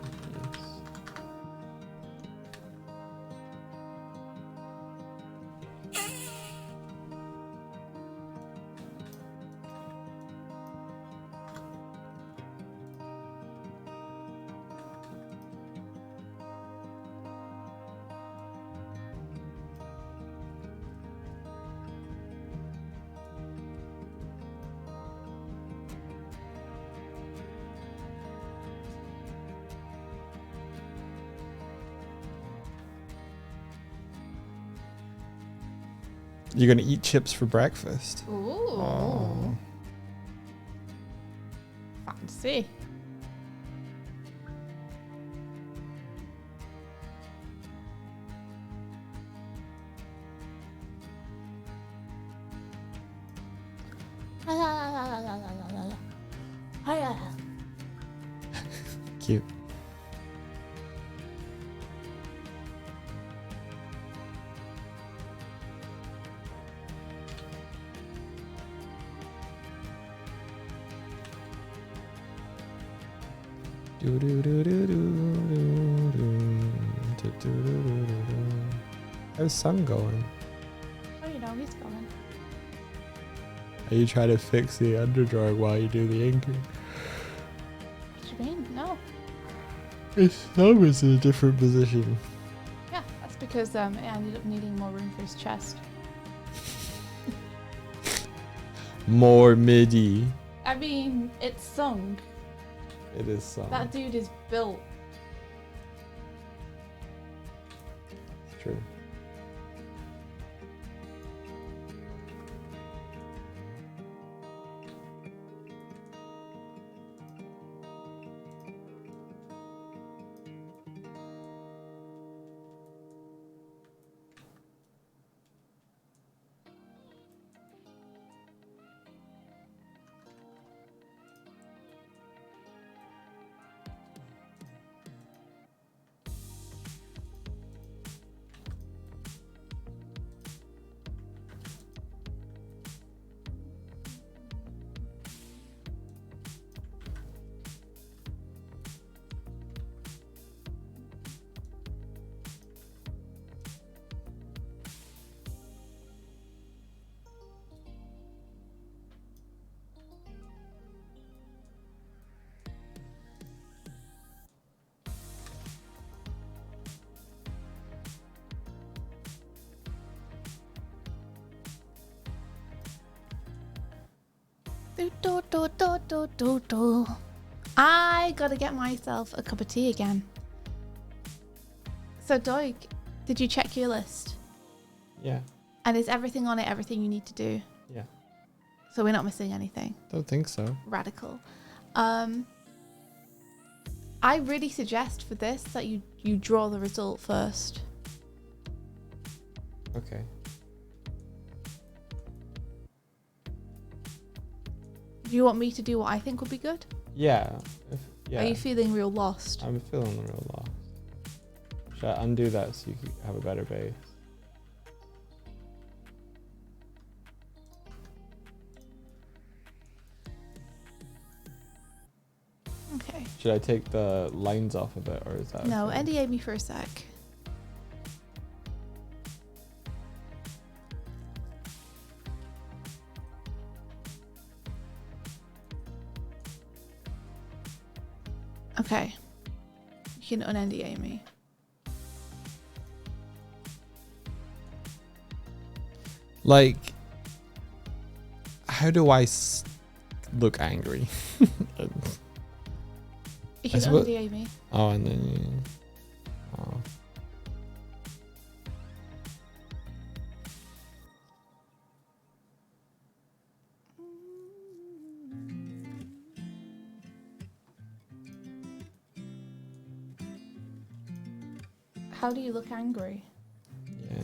You're gonna eat chips for breakfast. Ooh. Oh. Fancy. Cute. How's sun going? Oh, you know, he's going. Are you trying to fix the underdrawing while you do the inking? What do you mean? No. His thumb is in a different position. Yeah, that's because it ended up needing more room for his chest. More MIDI. I mean, it's sung. It is sun. That dude is built. It's true. I gotta get myself a cup of tea again. So Doig, did you check your list? Yeah. And is everything on it everything you need to do? Yeah. So we're not missing anything. Don't think so. Radical. I really suggest for this that you draw the result first. Okay. Do you want me to do what I think would be good? Yeah. Yeah. Are you feeling real lost? I'm feeling real lost. Should I undo that so you can have a better base? Okay. Should I take the lines off of it, or is that No, okay? NDA me for a sec. Okay. You can un-NDA me. Like, how do I look angry? You can suppose- un-NDA me. Oh, and then you... Oh. How do you look angry? Yeah.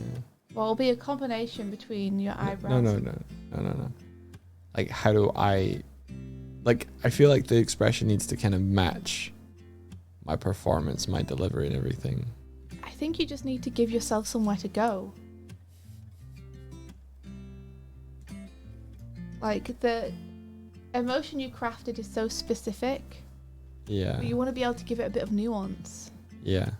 Well, it'll be a combination between your eyebrows. No. Like, how do I... Like, I feel like the expression needs to kind of match my performance, my delivery and everything. I think you just need to give yourself somewhere to go. Like, the emotion you crafted is so specific, Yeah. but you want to be able to give it a bit of nuance. Yeah.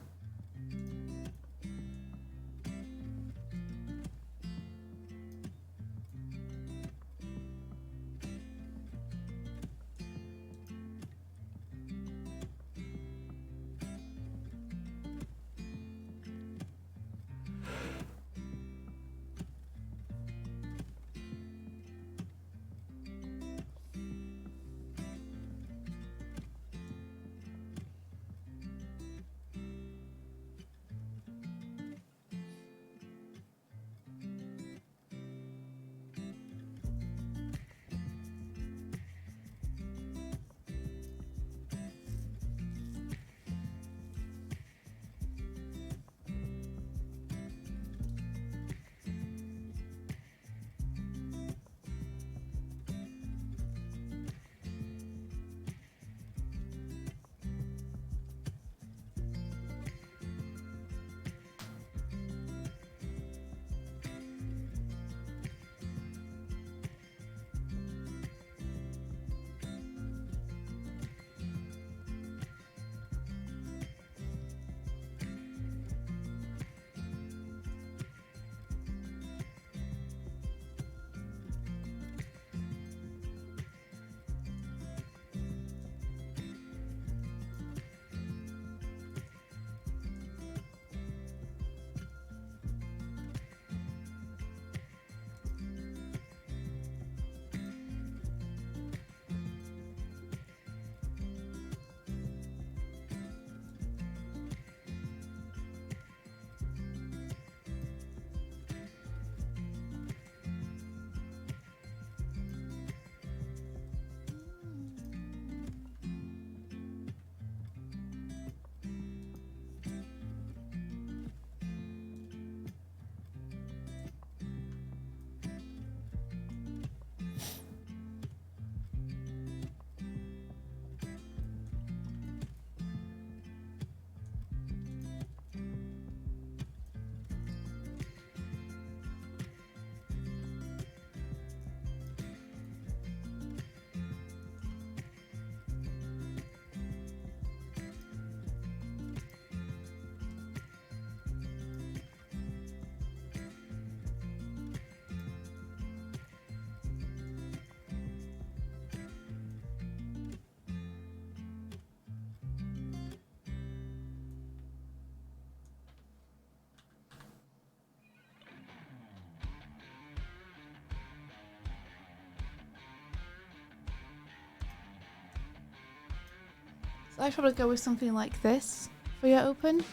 So I'd probably go with something like this for your open.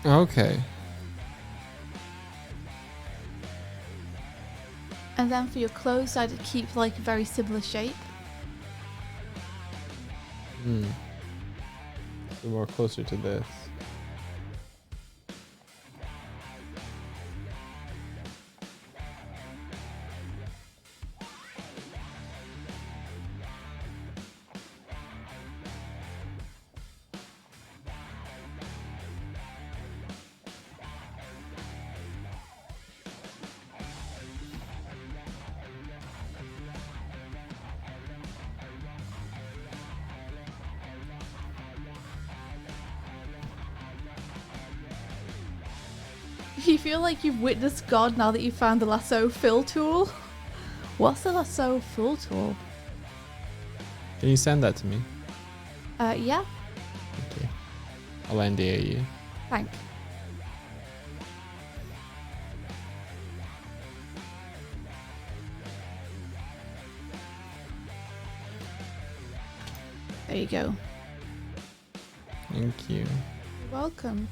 Okay. And then for your clothes, I'd keep like a very similar shape. So more closer to this. You feel like you've witnessed God now that you've found the lasso fill tool. What's the lasso fill tool? Can you send that to me? Yeah, Okay. I'll NDA you. thank. There you go. Thank you. You're welcome.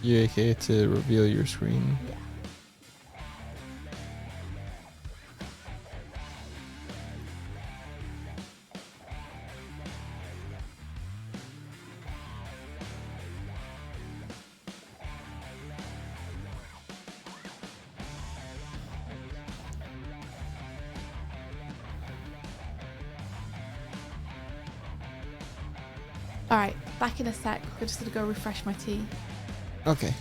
You okay to reveal your screen? Yeah. Alright, back in a sec. I'm just gonna go refresh my tea. Okay.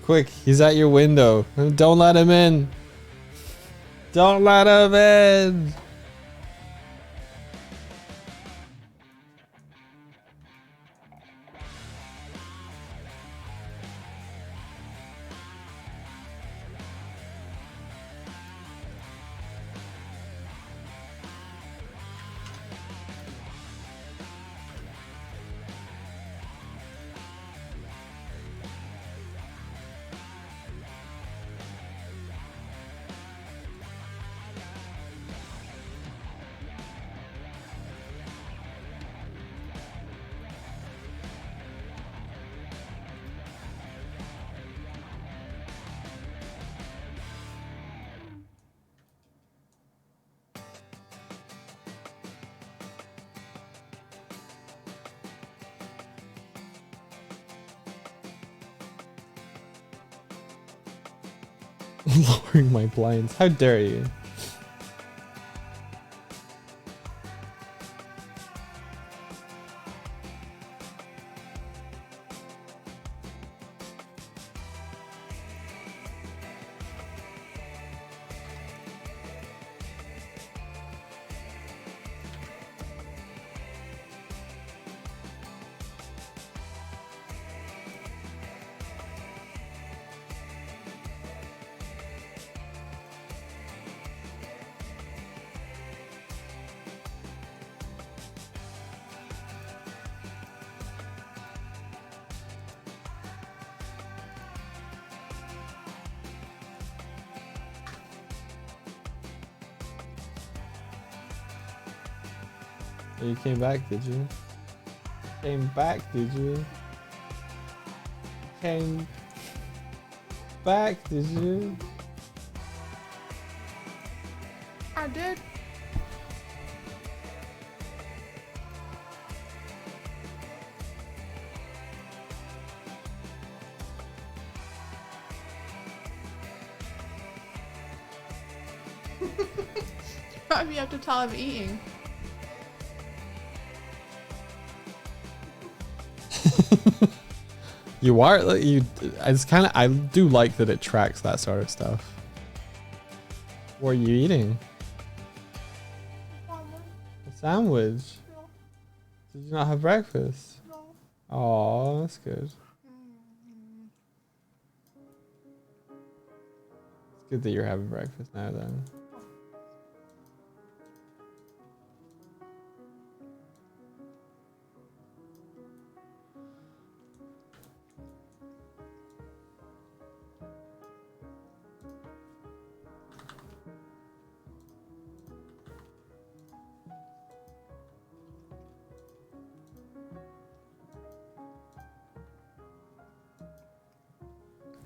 Quick, he's at your window. Don't let him in. Don't let him in. Lowering my blinds. How dare you? Oh, you came back, did you? Came back, did you? Came back, did you? I did. What if you have to tell him eating? You are like you. It's kind of. I do like that it tracks that sort of stuff. What are you eating? A sandwich. Did you not have breakfast? No. Oh, that's good. It's good that you're having breakfast now then.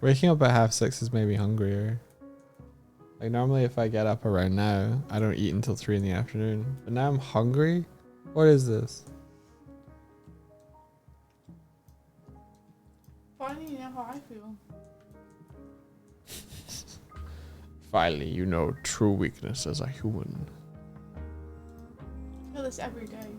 Waking up at 6:30 has made me hungrier. Like normally if I get up around now, I don't eat until 3 in the afternoon. But now I'm hungry? What is this? Finally, you know how I feel. Finally, you know true weakness as a human. I feel this every day.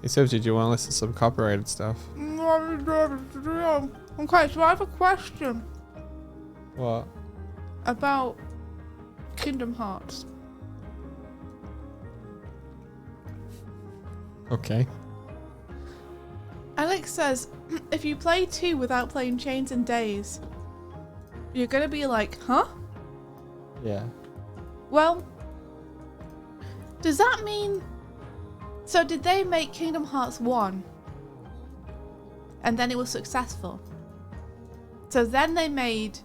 Hey Sophie, do you want to listen to some copyrighted stuff? Okay, so I have a question What? about Kingdom Hearts. Okay. Alex says, if you play 2 without playing Chains and Days, you're gonna be like, huh? Yeah. Well, does that mean... So did they make Kingdom Hearts 1? And then it was successful. So then they made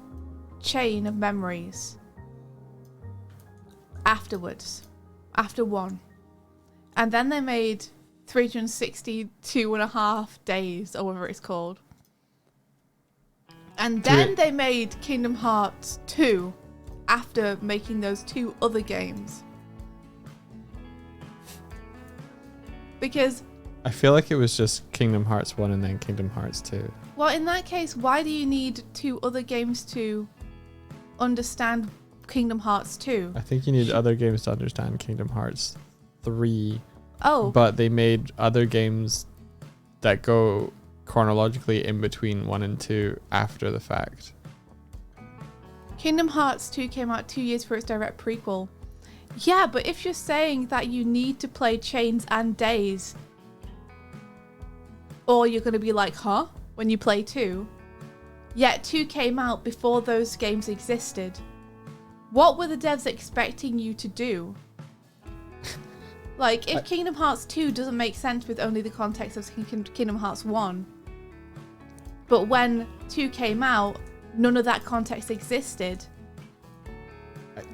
Chain of Memories. Afterwards. After 1. And then they made 362.5 days, or whatever it's called. And then they made Kingdom Hearts 2 after making those 2 other games. Because... I feel like it was just Kingdom Hearts 1 and then Kingdom Hearts 2. Well, in that case, why do you need 2 other games to understand Kingdom Hearts 2? I think you need other games to understand Kingdom Hearts 3. Oh. But they made other games that go chronologically in between 1 and 2 after the fact. Kingdom Hearts 2 came out 2 years for its direct prequel. Yeah, but if you're saying that you need to play Chains and Days, or you're going to be like, huh? When you play 2. Yet 2 came out before those games existed. What were the devs expecting you to do? Like, if Kingdom Hearts 2 doesn't make sense with only the context of Kingdom Hearts 1, but when 2 came out, none of that context existed.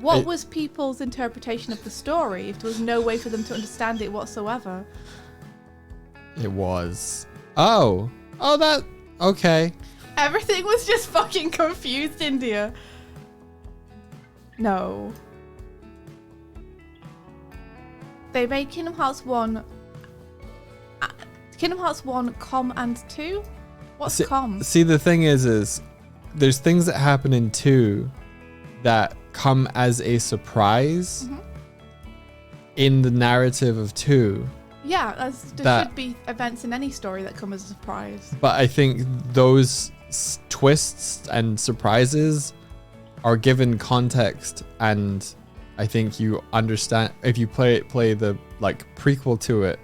What was people's interpretation of the story if there was no way for them to understand it whatsoever? It was. Oh, that. Okay. Everything was just fucking confused, India. No. they made Kingdom Hearts 1. Kingdom Hearts 1, Com and 2? What's Com? See, the thing is there's things that happen in 2 that come as a surprise in the narrative of 2. Yeah, there should be events in any story that come as a surprise. But I think those twists and surprises are given context, and I think you understand if you play the like prequel to it,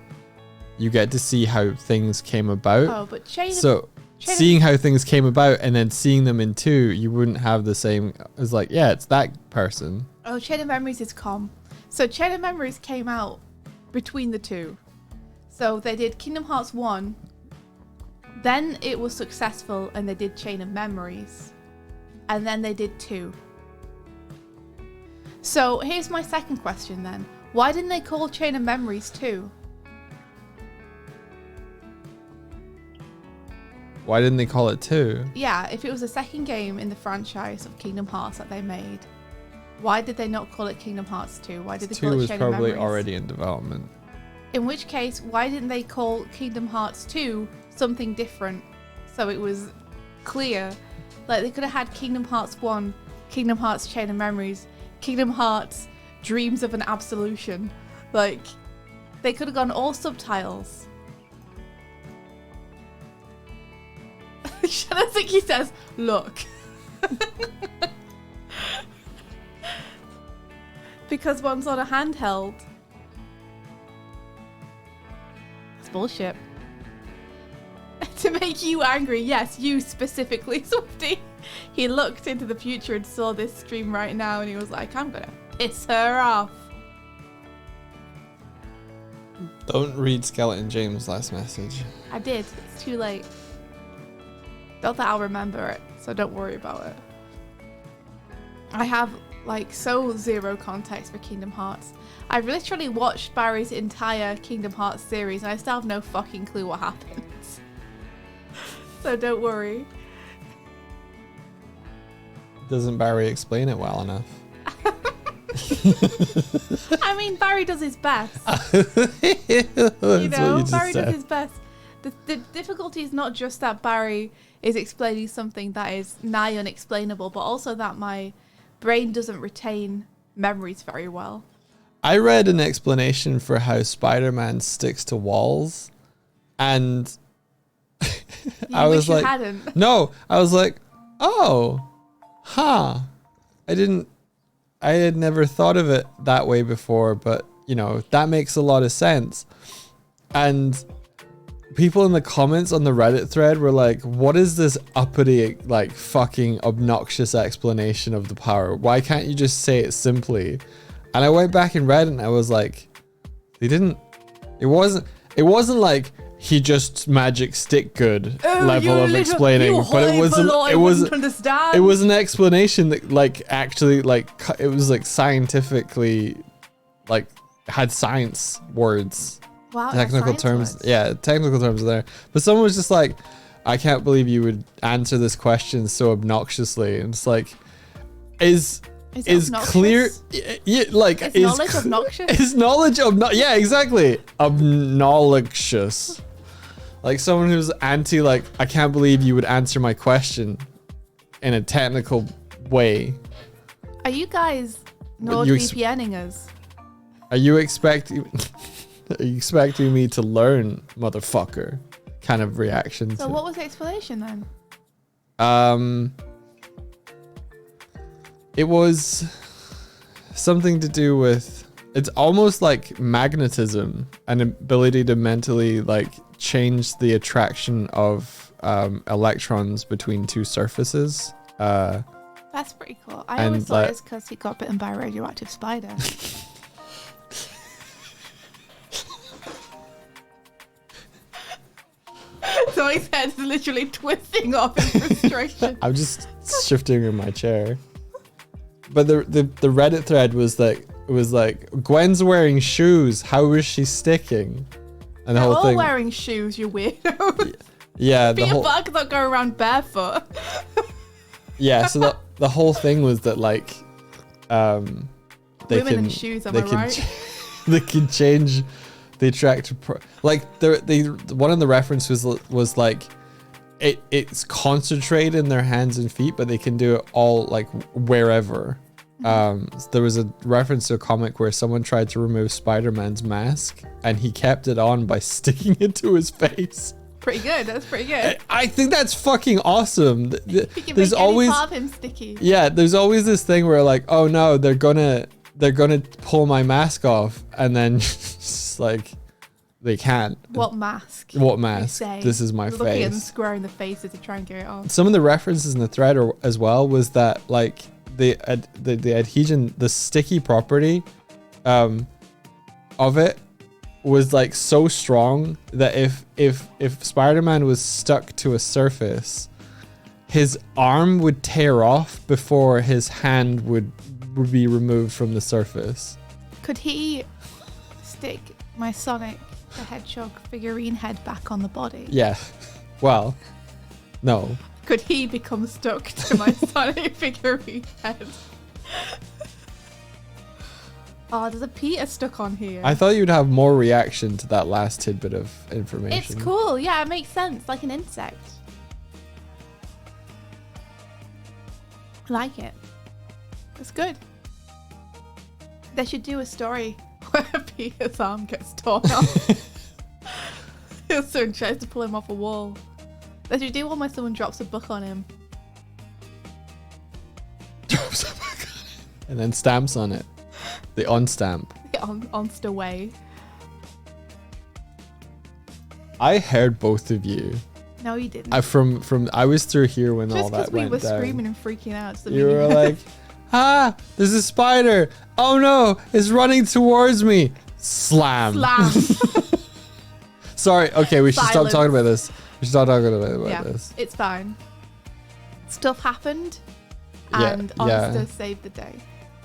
you get to see how things came about. Oh, but seeing how things came about and then seeing them in 2, you wouldn't have the same as like, yeah, it's that person. Oh, Chain of Memories is Com. So Chain of Memories came out between the 2. So they did Kingdom Hearts 1, then it was successful and they did Chain of Memories, and then they did 2. So here's my second question then. Why didn't they call Chain of Memories 2? Why didn't they call it 2? Yeah, if it was the second game in the franchise of Kingdom Hearts that they made, why did they not call it Kingdom Hearts 2? Why did they call 2 it was Chain of probably Memories? already in development. In which case, why didn't they call Kingdom Hearts 2 something different? So it was clear. Like, they could have had Kingdom Hearts 1, Kingdom Hearts Chain of Memories, Kingdom Hearts Dreams of an Absolution. Like, they could have gone all subtitles. Shanaziki says, look. Because one's on a handheld. That's bullshit. To make you angry, yes, you specifically, Swifty. He looked into the future and saw this stream right now and he was like, I'm gonna piss her off. Don't read Skeleton James' last message. I did. It's too late. Not that I'll remember it, so don't worry about it. I have like so zero context for Kingdom Hearts. I've literally watched Barry's entire Kingdom Hearts series and I still have no fucking clue what happens. So don't worry. Doesn't Barry explain it well enough? I mean, Barry does his best. You know, Barry does his best. The difficulty is not just that Barry is explaining something that is nigh unexplainable, but also that my brain doesn't retain memories very well. I read an explanation for how Spider-Man sticks to walls, and I was like, hadn't. no, I was like, oh, huh. I had never thought of it that way before, but you know, that makes a lot of sense. And people in the comments on the Reddit thread were like, what is this uppity, like fucking obnoxious explanation of the power? Why can't you just say it simply? And I went back and read it and I was like, it wasn't like he just magic stick good level of explaining, but it was an explanation that like actually like it was like scientifically like had science words. Wow, Technical terms. words. Yeah, technical terms are there. But someone was just like, I can't believe you would answer this question so obnoxiously. And it's like, is clear, yeah, like is knowledge obnoxious? Is knowledge yeah, exactly, obnoxious. Like someone who's anti, like, I can't believe you would answer my question in a technical way. Are you guys NordVPNing us? Are you expecting me to learn, motherfucker? Kind of reaction. So what was the explanation then? It was something to do with, it's almost like magnetism, an ability to mentally like change the attraction of electrons between two surfaces. That's pretty cool. I always thought it's because he got bitten by a radioactive spider. So his head's literally twisting off in frustration. I'm just shifting in my chair. But the Reddit thread was like, it was like, Gwen's wearing shoes. How is she sticking? And the They're whole all thing. wearing shoes, you weirdo. Yeah, the Peter whole. Parker don't go around barefoot. Yeah, so the whole thing was that like, Women in shoes, am I right? they can change the attractive like they one of the references was like it's concentrated in their hands and feet, but they can do it all like wherever. There was a reference to a comic where someone tried to remove Spider-Man's mask and he kept it on by sticking it to his face. Pretty good. That's pretty good. I think that's fucking awesome. You can There's make always any part of him sticky. yeah, there's always this thing where like, oh no, they're gonna pull my mask off, and then just like they can't. What mask? What you mask? say? This is my You're looking at them face. square in the faces to try and get it off. Some of the references in the thread as well was that like the adhesion, the sticky property of it was like so strong that if Spider-Man was stuck to a surface, his arm would tear off before his hand would be removed from the surface. Could he stick my Sonic the Hedgehog figurine head back on the body? Yeah. Well, no. Could he become stuck to my Sonic figurine head? Oh, there's a Peter stuck on here. I thought you'd have more reaction to that last tidbit of information. It's cool. Yeah, it makes sense. Like an insect. I like it. It's good. They should do a story where Peter's arm gets torn off. Someone tries to pull him off a wall. They should do one where someone drops a book on him. And then stamps on it. The on-stamp. On way. I heard both of you. No, you didn't. I was through here when all Just that because we went were down. screaming and freaking out. So You were like, ah, there's a spider. Oh no, it's running towards me. Slam. slam. Sorry, okay, we should stop Silence. talking about this. We should stop talking about Yeah, this. it's fine. Stuff happened, Yeah, and yeah. Honesta saved the day.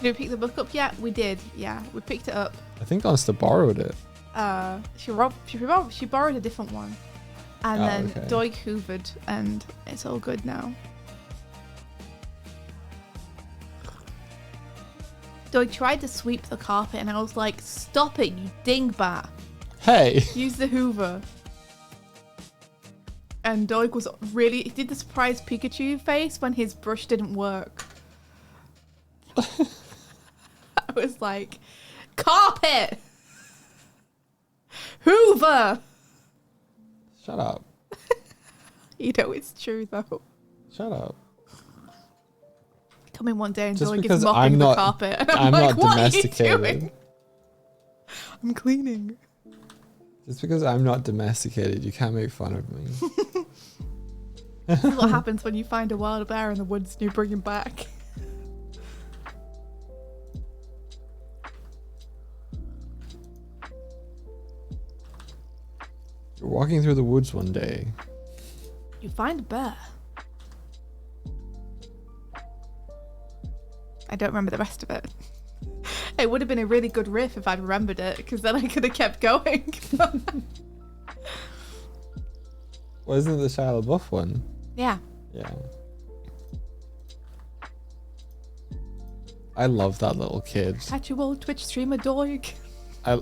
Did we pick the book up yet? We did. Yeah, we picked it up. I think Honesta borrowed it. She borrowed a different one, and Oh, then okay. Doig hoovered, and it's all good now. Doig tried to sweep the carpet, and I was like, "Stop it, you dingbat! Hey. Use the Hoover." And Doig was really, he did the surprise Pikachu face when his brush didn't work. I was like, carpet! Hoover! Shut up. You know it's true though. Shut up. Come in one day and Just Doig because is mopping I'm the not- carpet. And I'm like, not what are you domesticated. doing? I'm cleaning. Just because I'm not domesticated, you can't make fun of me. This is what happens when you find a wild bear in the woods and you bring him back. You're walking through the woods one day. You find a bear. I don't remember the rest of it. It would have been a really good riff if I'd remembered it, because then I could have kept going. Wasn't it the Shia LaBeouf one? Yeah. Yeah. I love that little kid. Catch you old Twitch streamer Doig. I,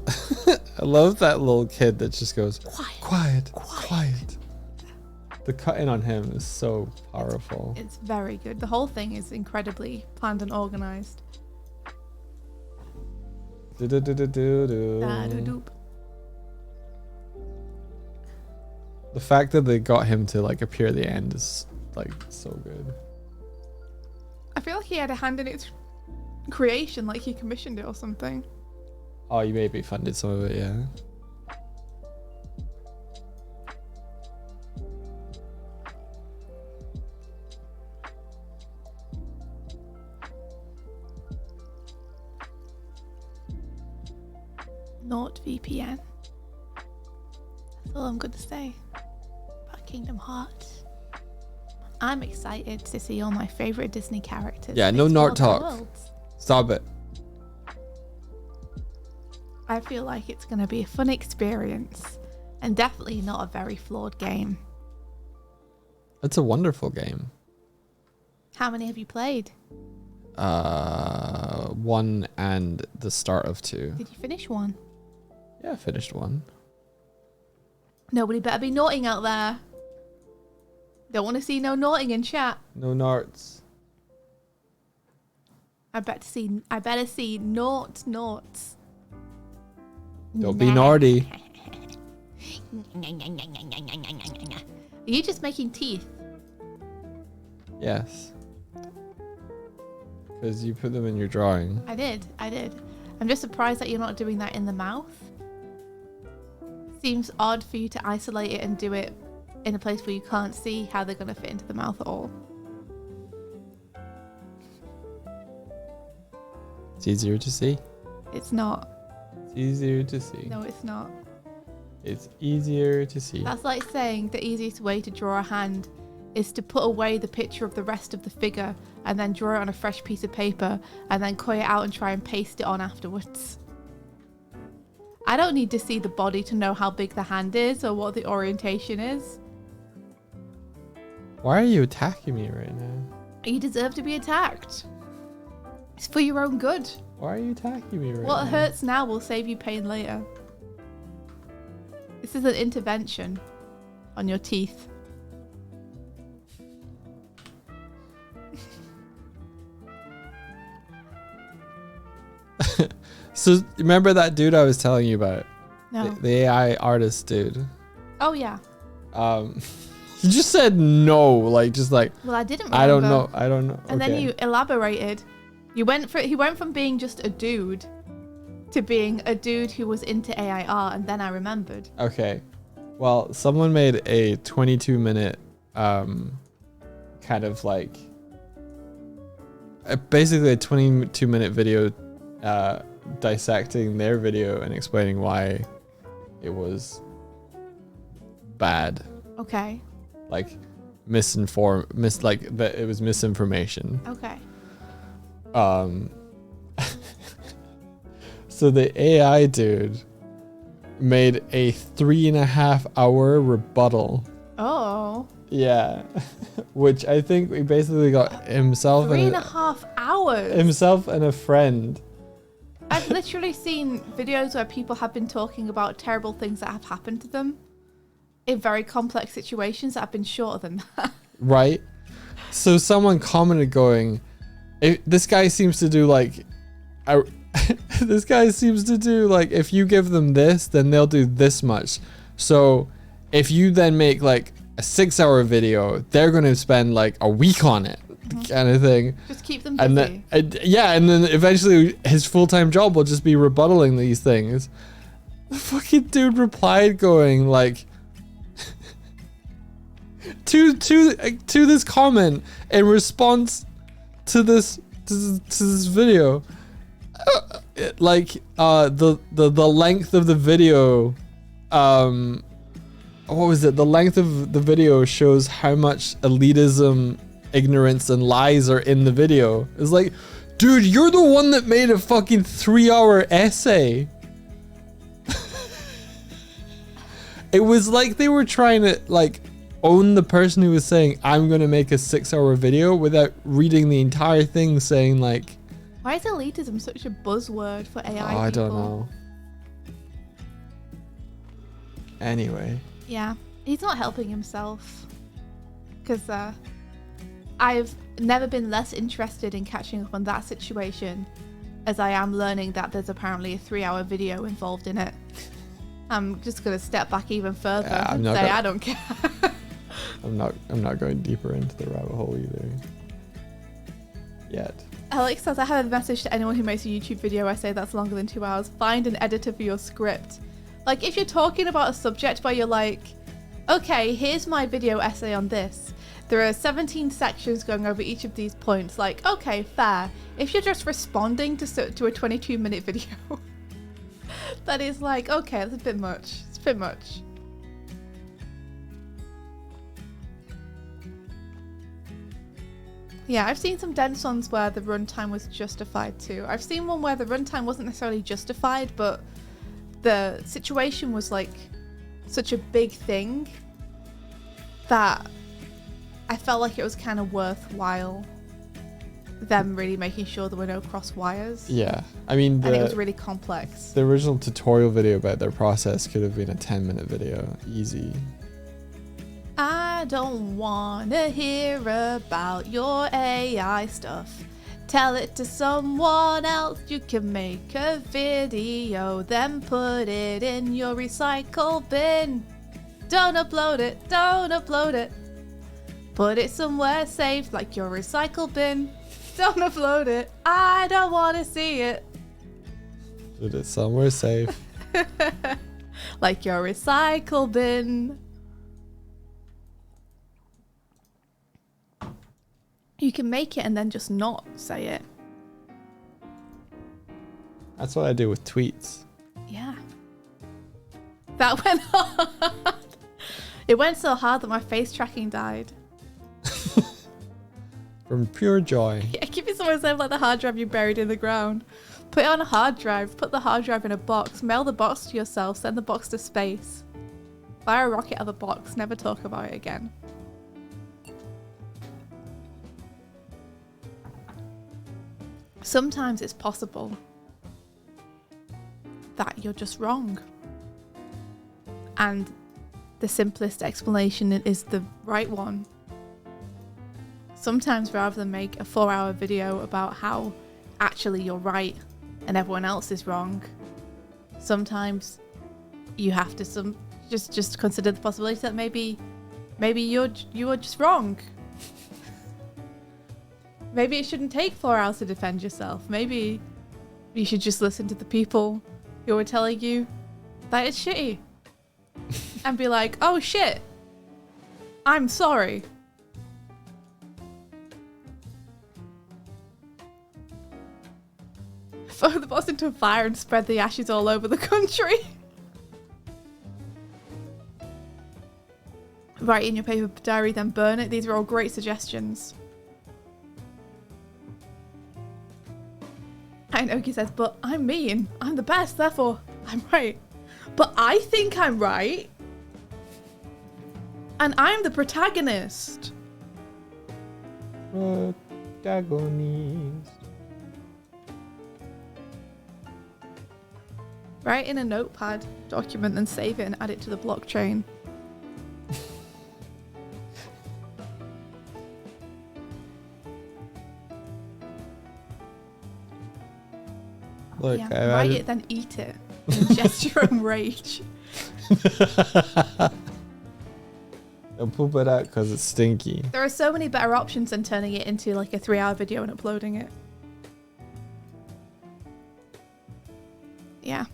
I love that little kid that just goes, Quiet. quiet. The cut-in on him is so powerful. It's very good. The whole thing is incredibly planned and organized. Do-do-do-do-do-do. Da-do-doop. The fact that they got him to like appear at the end is like so good. I feel like he had a hand in its creation, like he commissioned it or something. Oh, you maybe funded some of it, yeah. NordVPN. That's all I'm going to say about Kingdom Hearts. I'm excited to see all my favorite Disney characters. Yeah, no explore Nort the talk. worlds. Stop it. I feel like it's going to be a fun experience and definitely not a very flawed game. It's a wonderful game. How many have you played? 1 and the start of 2. Did you finish one? Yeah, I finished one. Nobody better be naughting out there. Don't want to see no naughting in chat. No narts. I better see naughts. Don't be naughty. Are you just making teeth? Yes. Because you put them in your drawing. I did. I'm just surprised that you're not doing that in the mouth. Seems odd for you to isolate it and do it in a place where you can't see how they're going to fit into the mouth at all. It's easier to see. It's not. It's easier to see. No, it's not. It's easier to see. That's like saying the easiest way to draw a hand is to put away the picture of the rest of the figure and then draw it on a fresh piece of paper and then cut it out and try and paste it on afterwards. I don't need to see the body to know how big the hand is or what the orientation is. Why are you attacking me right now? You deserve to be attacked. It's for your own good. Why are you attacking me right now? What hurts now will save you pain later. This is an intervention on your teeth. So remember that dude I was telling you about? No. The AI artist dude. Oh yeah. You just said no, like just like Well, I didn't remember. I don't know. And then Okay. you elaborated. He went from being just a dude to being a dude who was into AI art, and then I remembered. Okay. Well, someone made a 22-minute kind of like basically a 22-minute video dissecting their video and explaining why it was bad. Okay. Like that it was misinformation. Okay. So the AI dude made a 3.5 hour rebuttal. Oh. Yeah. Which I think we basically got himself 3.5 hours. himself and a friend. I've literally seen videos where people have been talking about terrible things that have happened to them in very complex situations that have been shorter than that. Right? So someone commented going, this guy seems to do like this guy seems to do like if you give them this, then they'll do this much. So if you then make like a 6-hour video, they're going to spend like a week on it, kind of thing. Just keep them busy. And then eventually his full-time job will just be rebuttaling these things. The fucking dude replied going like to this comment in response to this video, the length of the video, what was it? The length of the video shows how much elitism, ignorance, and lies are in the video. It's like, dude, you're the one that made a fucking 3-hour essay. It was like they were trying to like own the person who was saying, I'm gonna make a 6-hour video without reading the entire thing, saying like, Why is elitism such a buzzword for AI people? I don't know. Anyway. Yeah, he's not helping himself. Because I've never been less interested in catching up on that situation as I am learning that there's apparently a 3-hour video involved in it. I'm just going to step back even further and say I don't care. I'm not going deeper into the rabbit hole either. Yet. Alex says, I have a message to anyone who makes a YouTube video essay that's longer than 2 hours. Find an editor for your script. Like, if you're talking about a subject where you're like, okay, here's my video essay on this. There are 17 sections going over each of these points. Like, okay, fair. If you're just responding to a 22-minute video, that is like, okay, that's a bit much. It's a bit much. Yeah, I've seen some dense ones where the runtime was justified too. I've seen one where the runtime wasn't necessarily justified, but the situation was like such a big thing that I felt like it was kind of worthwhile them really making sure there were no cross wires. Yeah. I mean, And it was really complex. the original tutorial video about their process could have been a 10-minute video. Easy. I don't wanna hear about your AI stuff. Tell it to someone else. You can make a video, then put it in your recycle bin. Don't upload it, don't upload it. Put it somewhere safe, like your recycle bin. Don't upload it. I don't wanna see it. Put it somewhere safe. Like your recycle bin. You can make it and then just not say it. That's what I do with tweets. Yeah. That went hard. It went so hard that my face tracking died. From pure joy. Yeah, keep it somewhere safe like the hard drive you buried in the ground. Put it on a hard drive, put the hard drive in a box, mail the box to yourself, send the box to space. Fire a rocket out of the box, never talk about it again. Sometimes it's possible that you're just wrong. And the simplest explanation is the right one. Sometimes rather than make a 4-hour video about how actually you're right and everyone else is wrong, sometimes you have to just consider the possibility that maybe you are just wrong. Maybe it shouldn't take 4 hours to defend yourself. Maybe you should just listen to the people who are telling you that it's shitty. And be like, oh shit, I'm sorry. Throw the box into a fire and spread the ashes all over the country. Write in your paper diary, then burn it. These are all great suggestions. I know he says, but I'm mean. I'm the best, therefore I'm right. But I think I'm right. And I'm the protagonist. Protagonist. Write in a notepad document and save it and add it to the blockchain. Look, Yeah, I write added- it, then eat it. Ingest your own rage. Don't poop it out because it's stinky. There are so many better options than turning it into like a 3-hour video and uploading it. Yeah.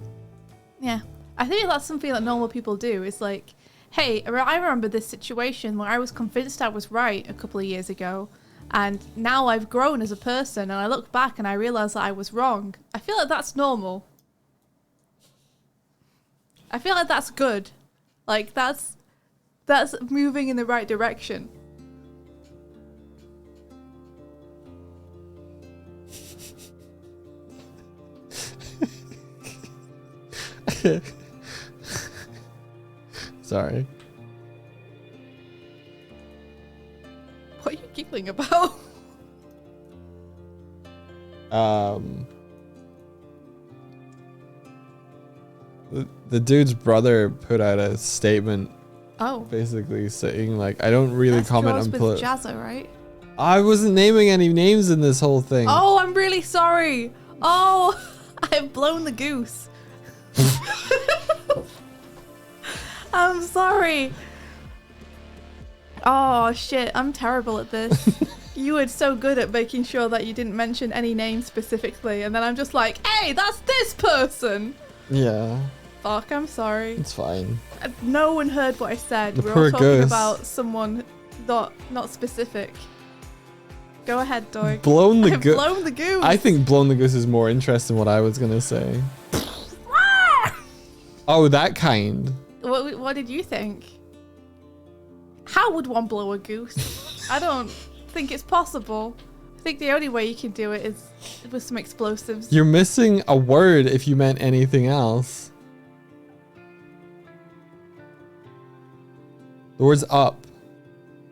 Yeah. I think that's something that normal people do. It's like, hey, I remember this situation where I was convinced I was right a couple of years ago. And now I've grown as a person and I look back and I realize that I was wrong. I feel like that's normal. I feel like that's good. Like that's moving in the right direction. Sorry. What are you giggling about? The dude's brother put out a statement Oh. basically saying like, I don't really That's comment Jaws on with Jazza, right? I wasn't naming any names in this whole thing. Oh, I'm really sorry. Oh, I have blown the goose. I'm sorry. Oh shit, I'm terrible at this. You were so good at making sure that you didn't mention any names specifically, and then I'm just like, hey, that's this person. Yeah, Fuck, I'm sorry. it's fine. No one heard what I said. The We're poor all talking goose. about someone not specific. Go ahead, Doig. Blown the I've goose. blown the goose. I think blown the goose is more interesting than what I was gonna say. Oh, that kind. What did you think? How would one blow a goose? I don't think it's possible. I think the only way you can do it is with some explosives. You're missing a word if you meant anything else. The word's up.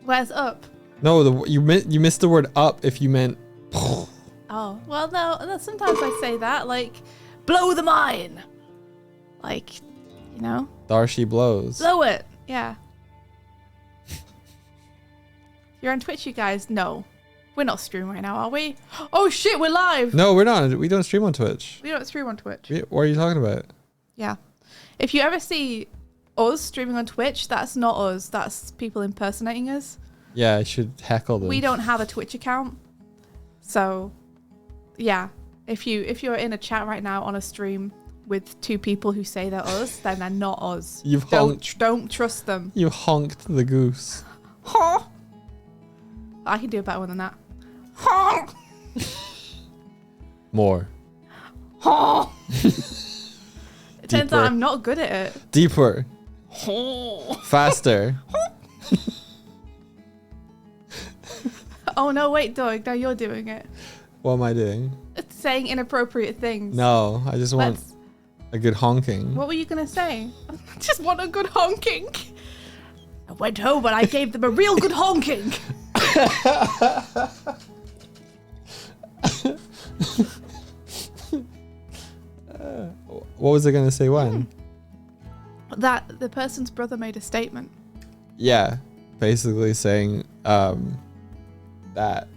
Where's up? No, you missed the word up if you meant Oh, well, no, sometimes I say that, like, blow the mine. Like, you know, Darcy blows. blow it. Yeah. You're on Twitch, you guys? No. We're not streaming right now, are we? Oh, shit, we're live. No, we're not. We don't stream on Twitch. We don't stream on Twitch. What are you talking about? Yeah. If you ever see us streaming on Twitch, that's not us. That's people impersonating us. Yeah, I should heckle them. We don't have a Twitch account. So, yeah. If you're in a chat right now on a stream with two people who say they're us, then they're not us. You've honked. Don't trust them. You honked the goose. Huh. I can do a better one than that. Huh. More. Huh. It turns Deeper. out I'm not good at it. Deeper. Huh. Faster. Oh no, wait, Doug, now you're doing it. What am I doing? It's saying inappropriate things. No, I just want Let's- a good honking. What were you gonna say? I just want a good honking. I went home and I gave them a real good honking. What was I going to say when? That the person's brother made a statement. Yeah, basically saying that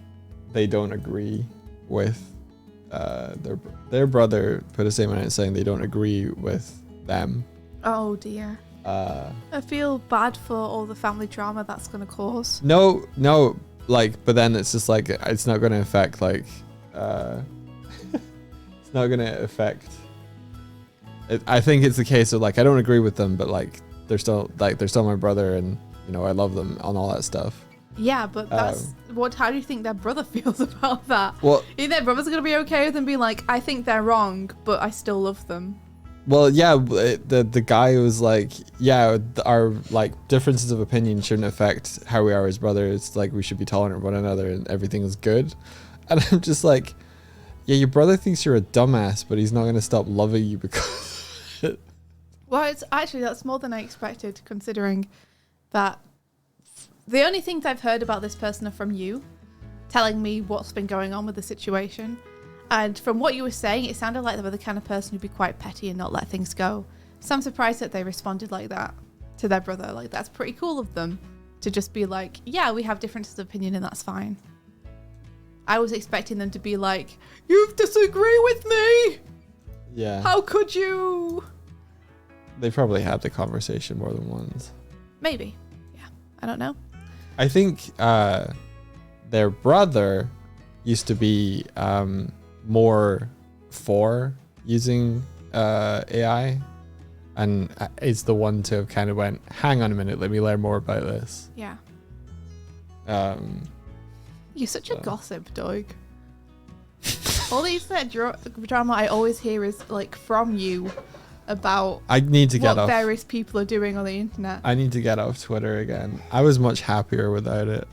they don't agree with their brother put a statement out saying they don't agree with them. Oh dear. I feel bad for all the family drama that's gonna cause. No, like, but then it's just like it's not going to affect like it's not going to affect. I think it's the case of like I don't agree with them, but like they're still my brother, and you know I love them and all that stuff. Yeah, but that's how do you think their brother feels about that? Well, You think their brother's gonna be okay with them being like, I think they're wrong, but I still love them. Well, yeah, the guy was like, yeah, our like differences of opinion shouldn't affect how we are as brothers. Like we should be tolerant of one another, and everything is good. And I'm just like, yeah, your brother thinks you're a dumbass, but he's not gonna stop loving you because. Well, it's actually that's more than I expected, considering that the only things I've heard about this person are from you, telling me what's been going on with the situation. And from what you were saying, it sounded like they were the kind of person who'd be quite petty and not let things go. So I'm surprised that they responded like that to their brother. Like, that's pretty cool of them to just be like, yeah, we have differences of opinion and that's fine. I was expecting them to be like, you disagree with me? Yeah. How could you? They probably had the conversation more than once. Maybe. Yeah. I don't know. I think their brother used to be more for using AI, and is the one to have kind of went, hang on a minute, let me learn more about this. Yeah. You're such a gossip, Doug. All these drama I always hear is like from you about I need to get what off. various people are doing on the internet. I need to get off Twitter again. I was much happier without it.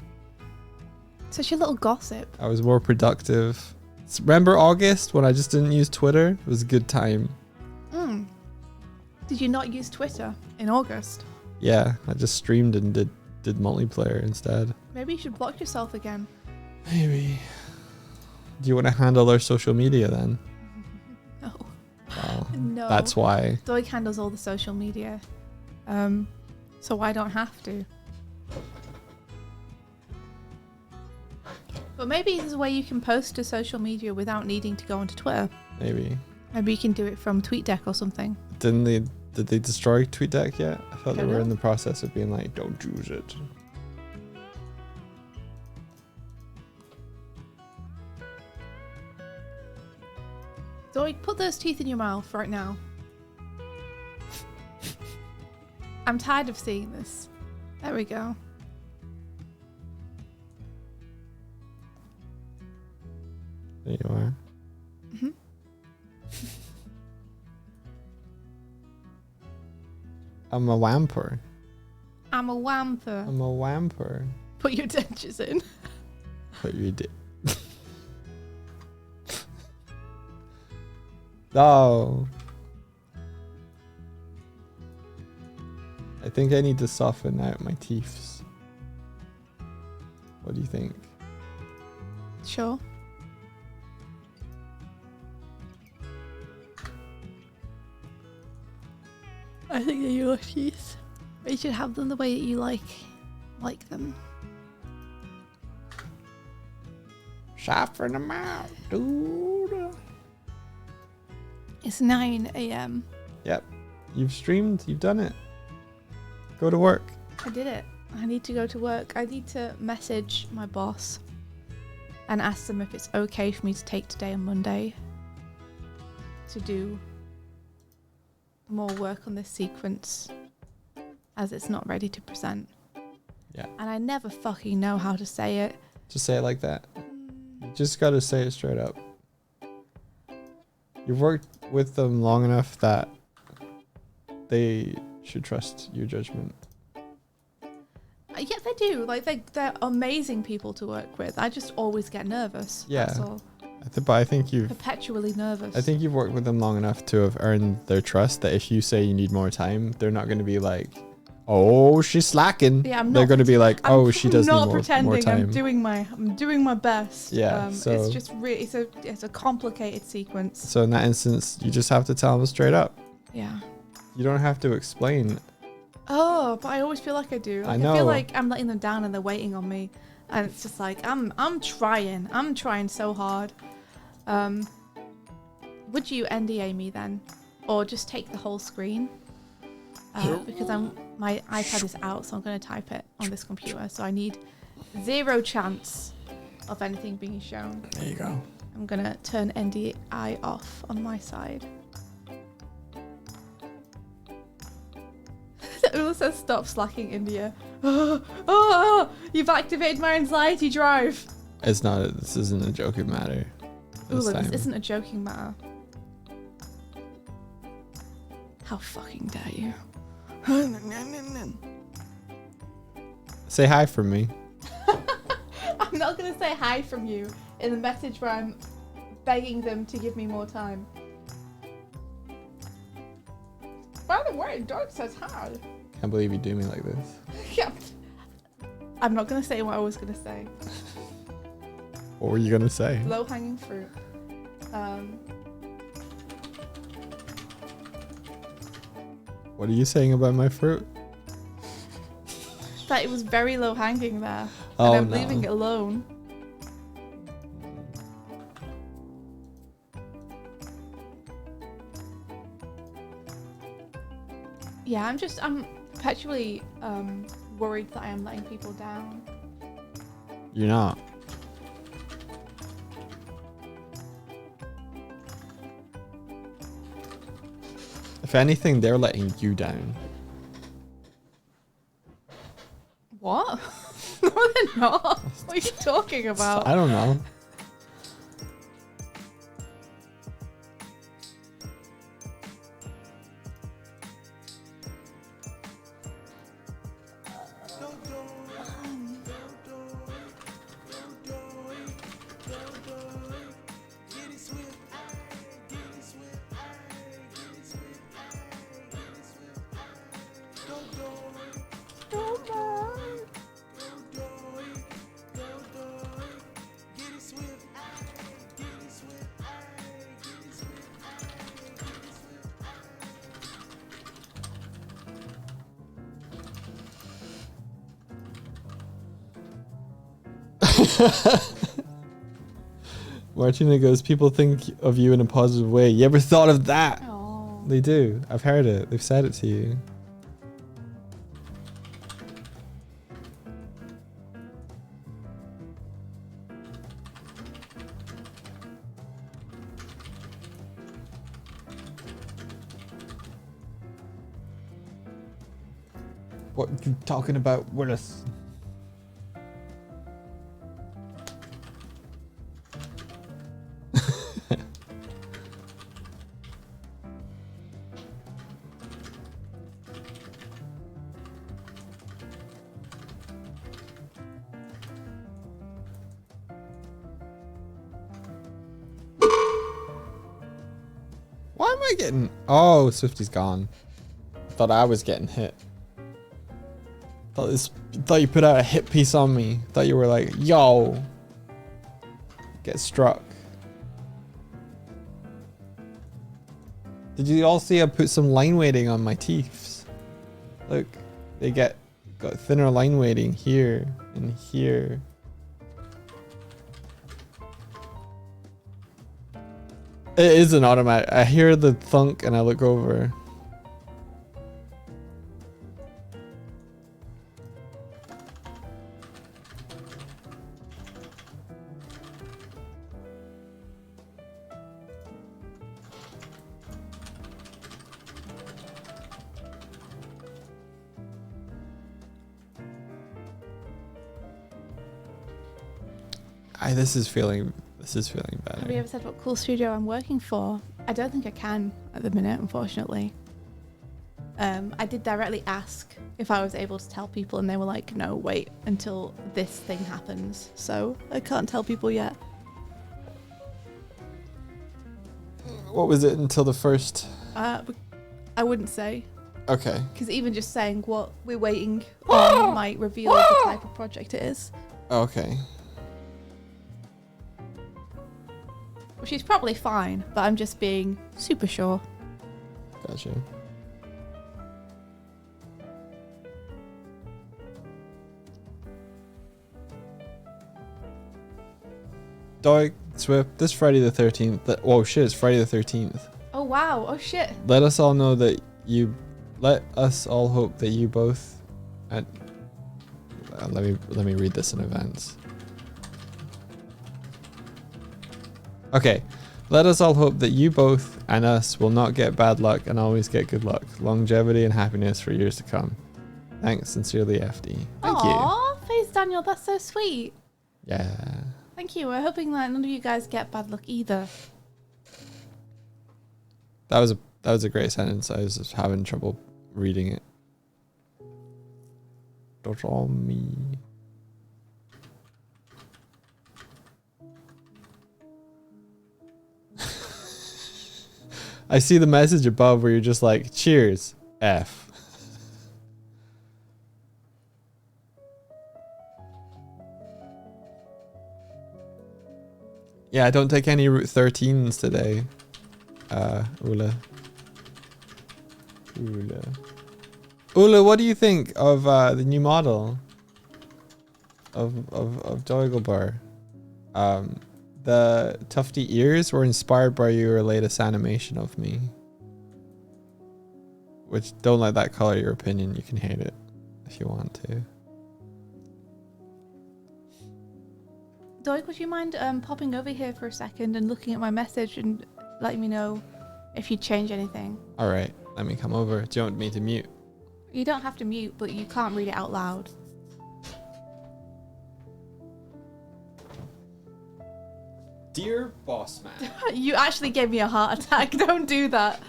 Such a little gossip. I was more productive. Remember August when I just didn't use Twitter? It was a good time. Did you not use Twitter in August? Yeah, I just streamed and did multiplayer instead. Maybe you should block yourself again. Maybe. Do you want to handle our social media then? No. Well, No. that's why. Doig handles all the social media. So I don't have to. But maybe there's a way you can post to social media without needing to go onto Twitter. Maybe. Maybe you can do it from TweetDeck or something. Did they destroy TweetDeck yet? I thought they Don't were know. in the process of being like, don't use it. Doig, put those teeth in your mouth right now. I'm tired of seeing this. There we go. There you are. Mhm. I'm a wamper. I'm a wamper. I'm a wamper. Put your dentures in. But you did. No. I think I need to soften out my teeth. What do you think? Sure. I think they're your teeth. But you should have them the way that you like them. Sharpen them out, dude. It's 9 a.m. Yep. You've streamed. You've done it. Go to work. I did it. I need to go to work. I need to message my boss and ask them if it's okay for me to take today and Monday to do more work on this sequence as it's not ready to present. Yeah. And I never fucking know how to say it. Just say it like that. You just gotta say it straight up. You've worked with them long enough that they should trust your judgment. Yes, I do. Like they're amazing people to work with. I just always get nervous. Yeah. That's all. But I think you've Perpetually nervous. I think you've worked with them long enough to have earned their trust that if you say you need more time, they're not going to be like, "Oh, she's slacking." Yeah, I'm they're not going to be like, I'm "Oh, she does need not more pretending. time." I'm doing my best. Yeah, so- it's just really it's a complicated sequence. So in that instance, you just have to tell them straight up. Yeah. You don't have to explain. Oh, but I always feel like I do. Like, I know. feel like I'm letting them down and they're waiting on me, and it's just like I'm trying. I'm trying so hard. Would you NDA me then, or just take the whole screen? Because my iPad is out, so I'm going to type it on this computer. So I need 0 chance of anything being shown. There you go. I'm going to turn NDI off on my side. It also says stop slacking, India. You've activated my anxiety drive. It's not. This isn't a joking matter. Ooh, This this time. isn't a joking matter. How fucking dare you? Say hi from me. I'm not going to say hi from you in the message where I'm begging them to give me more time. By the way, Doug says hi. Can't believe you do me like this. Yeah. I'm not going to say what I was going to say. What were you gonna say? Low hanging fruit. What are you saying about my fruit? That it was very low hanging there. Oh, and I'm no. leaving it alone. Yeah, I'm perpetually worried that I am letting people down. You're not. If anything, they're letting you down. What? No, they're not. What are you talking about? I don't know. Martina goes, people think of you in a positive way. You ever thought of that? Oh. They do. I've heard it. They've said it to you. What you talking about, Willis? Why am I getting... Oh, Swifty's gone. Thought I was getting hit. Thought you put out a hit piece on me. Thought you were like, yo. Get struck. Did you all see I put some line weighting on my teeth? Look, they got thinner line weighting here and here. It is an automatic. I hear the thunk and I look over. This is feeling better. Have you ever said what cool studio I'm working for? I don't think I can at the minute, unfortunately. I did directly ask if I was able to tell people, and they were like, no, wait until this thing happens. So I can't tell people yet. What was it until the first? I wouldn't say. Okay. Because even just saying what we're waiting on might reveal the type of project it is. Okay. Which is probably fine, but I'm just being super sure. Gotcha. Dog, Swip, this Friday the 13th. Whoa, shit, it's Friday the 13th. Oh, wow. Oh, shit. Let us all know that you. Let us all hope that you both. Let me read this in advance. Okay. Let us all hope that you both and us will not get bad luck and always get good luck, longevity and happiness for years to come. Thanks, sincerely, FD. Thank you. Aww, Face Daniel, that's so sweet. Yeah. Thank you. We're hoping that none of you guys get bad luck either. That was a great sentence. I was just having trouble reading it. Don't all me. I see the message above where you're just like, cheers, F. Yeah, I don't take any Route 13s today. Ula. Ula, what do you think of the new model of Doigelbar? The tufty ears were inspired by your latest animation of me. Which, don't let that color your opinion. You can hate it if you want to. Doig, would you mind popping over here for a second and looking at my message and letting me know if you change anything? Alright, let me come over. Do you want me to mute? You don't have to mute, but you can't read it out loud. Dear boss man. You actually gave me a heart attack. Don't do that.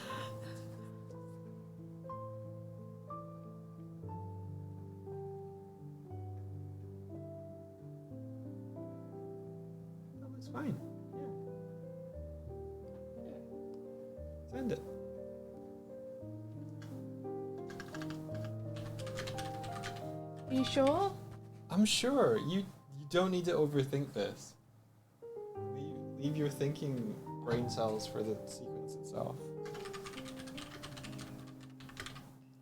That looks fine. Yeah. Send it. Are you sure? I'm sure. You don't need to overthink this. Leave your thinking brain cells for the sequence itself.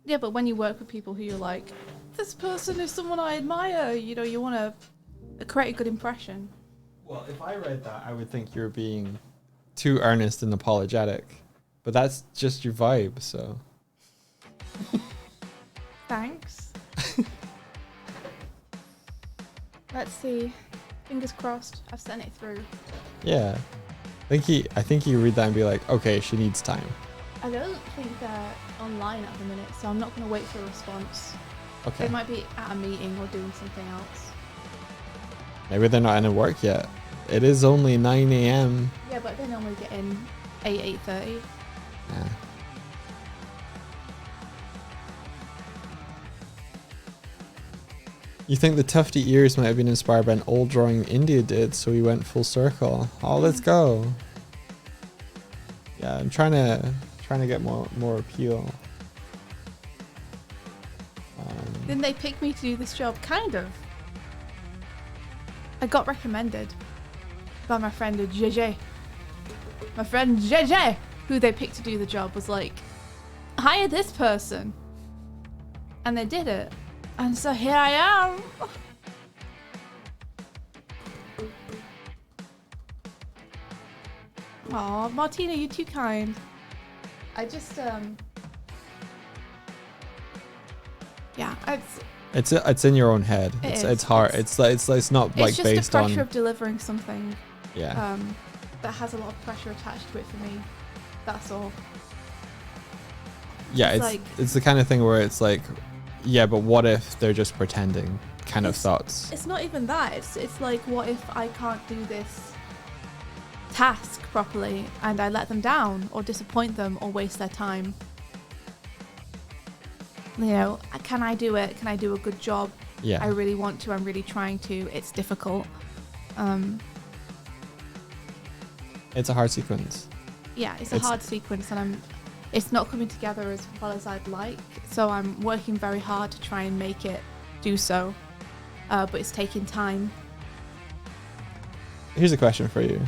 Yeah, but when you work with people who you're like, this person is someone I admire, you know, you want to create a good impression. Well, if I read that, I would think you're being too earnest and apologetic. But that's just your vibe, so. Thanks. Let's see. Fingers crossed. I've sent it through. Yeah. I think you read that and be like, okay, she needs time. I don't think they're online at the minute, so I'm not going to wait for a response. Okay. They might be at a meeting or doing something else. Maybe they're not in work yet. It is only 9 a.m. Yeah, but they normally get in 8:30. Yeah. You think the tufty ears might have been inspired by an old drawing India did, so we went full circle. Oh, let's go. Yeah, I'm trying to get more appeal. Didn't they pick me to do this job? Kind of. I got recommended by my friend JJ. My friend JJ. who they picked to do the job was like, hire this person. And they did it. And so here I am. Aw, Martina, you're too kind. I just, yeah, It's in your own head. It It's is. hard. It's not it's like just based the pressure on. of delivering something Yeah. that has a lot of pressure attached to it for me. That's all. Yeah, it's it's like- it's the kind of thing where it's like, yeah, but what if they're just pretending? Kind of It's- thoughts. It's not even that. It's like, what if I can't do this task properly and I let them down or disappoint them or waste their time? You know, can I do it? Can I do a good job? Yeah. I really want to. I'm really trying to. It's difficult. It's a hard sequence. Yeah, it's a It's- hard sequence, and it's not coming together as well as I'd like. So I'm working very hard to try and make it do so, but it's taking time. Here's a question for you.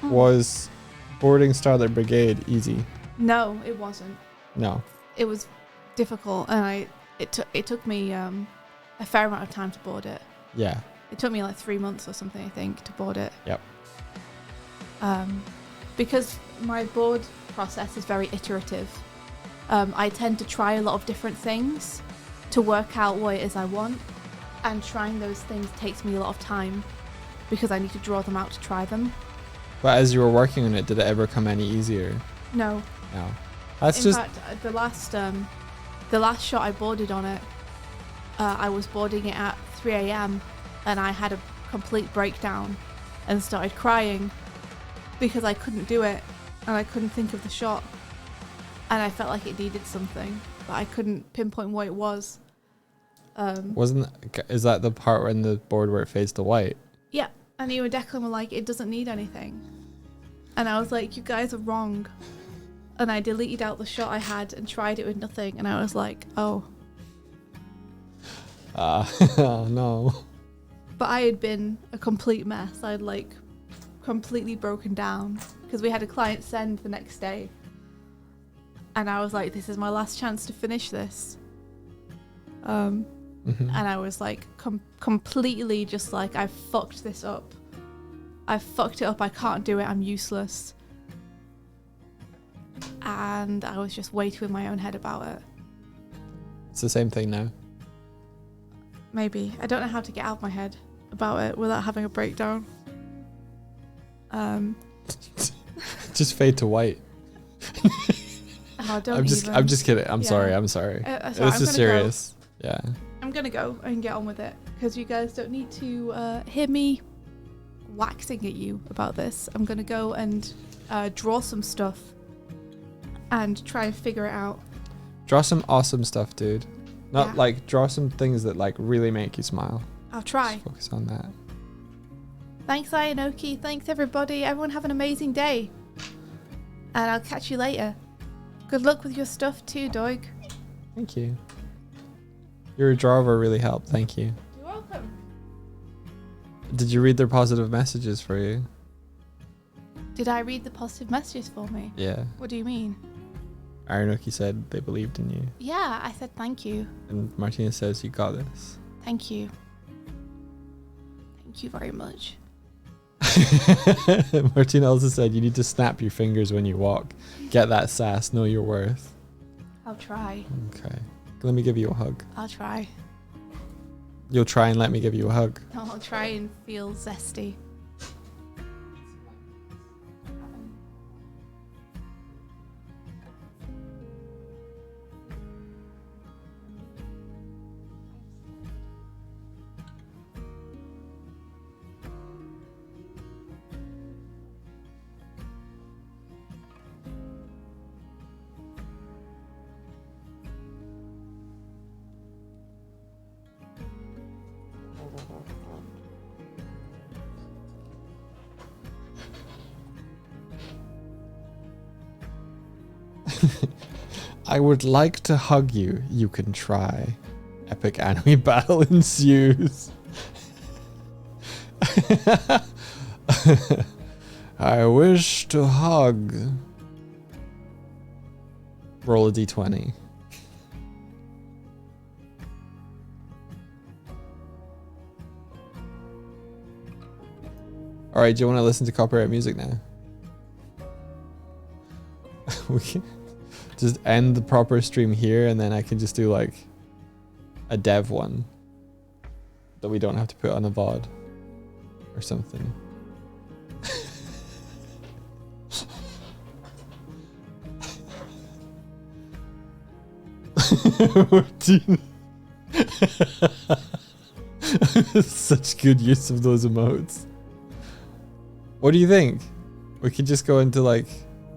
Hmm. Was boarding Starlight Brigade easy? No, it wasn't. No. It was difficult, and it took me a fair amount of time to board it. Yeah. It took me like 3 months or something, I think, to board it. Yep. Because my board process is very iterative. I tend to try a lot of different things to work out what it is I want, and trying those things takes me a lot of time because I need to draw them out to try them. But as you were working on it, did it ever come any easier? No. No. That's In just fact, the last shot I boarded on it, I was boarding it at 3 a.m. and I had a complete breakdown and started crying because I couldn't do it and I couldn't think of the shot, and I felt like it needed something, but I couldn't pinpoint what it was. is that the part when the board where it fades to white? Yeah, and you and Declan were like, it doesn't need anything, and I was like, you guys are wrong. And I deleted out the shot I had and tried it with nothing, and I was like, oh. Oh no. But I had been a complete mess. I'd like completely broken down because we had a client send the next day, and I was like, this is my last chance to finish this. Mhm. And I was like completely just like, I fucked this up. I fucked it up. I can't do it. I'm useless. And I was just way too in my own head about it. It's the same thing now. Maybe. I don't know how to get out of my head about it without having a breakdown. Just fade to white. Oh, don't I'm just kidding. I'm Yeah. sorry. I'm sorry. Sorry, I'm This gonna is serious. Yeah. I'm gonna go and get on with it because you guys don't need to hear me waxing at you about this. I'm gonna go and draw some stuff and try and figure it out. Draw some awesome stuff, dude. Not Yeah. like draw some things that like really make you smile. I'll try. Just focus on that. Thanks, Ayanoki. Thanks, everybody. Everyone have an amazing day. And I'll catch you later. Good luck with your stuff too, Doig. Thank you. Your drawer really helped. Thank you. You're welcome. Did you read their positive messages for you? Did I read the positive messages for me? Yeah. What do you mean? Aranuki said they believed in you. Yeah, I said thank you. And Martina says you got this. Thank you. Thank you very much. Martina also said you need to snap your fingers when you walk. Get that sass. Know your worth. I'll try. Okay. Let me give you a hug. I'll try. You'll try and let me give you a hug. I'll try and feel zesty. I would like to hug you. You can try. Epic anime battle ensues. I wish to hug. Roll a d20. All right, do you want to listen to copyright music now? We can just end the proper stream here, and then I can just do like a dev one that we don't have to put on a VOD or something. Such good use of those emotes. What do you think? We could just go into like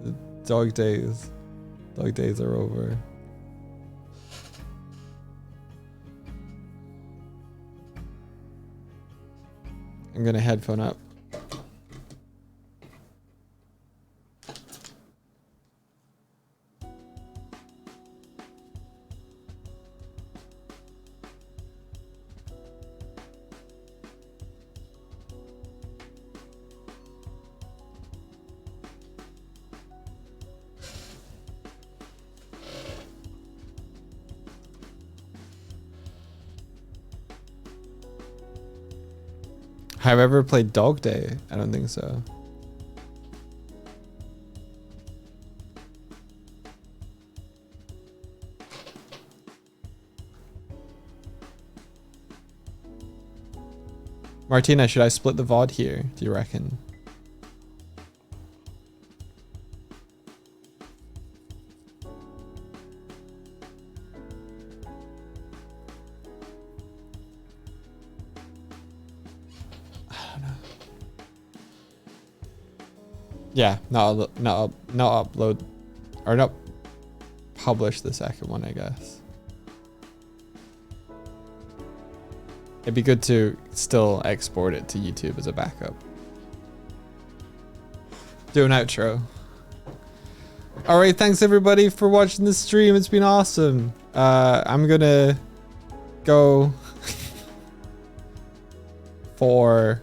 the dog days. Dog days are over. I'm gonna headphone up. Have I ever played Dog Day? I don't think so. Martina, should I split the VOD here, do you reckon? Yeah, not upload or not publish the second one, I guess. It'd be good to still export it to YouTube as a backup. Do an outro. Alright, thanks everybody for watching the stream. It's been awesome. I'm gonna go for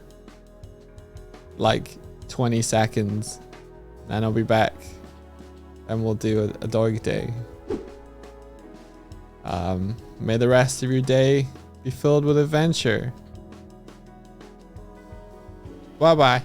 like 20 seconds, and I'll be back and we'll do a dog day. May the rest of your day be filled with adventure. Bye bye.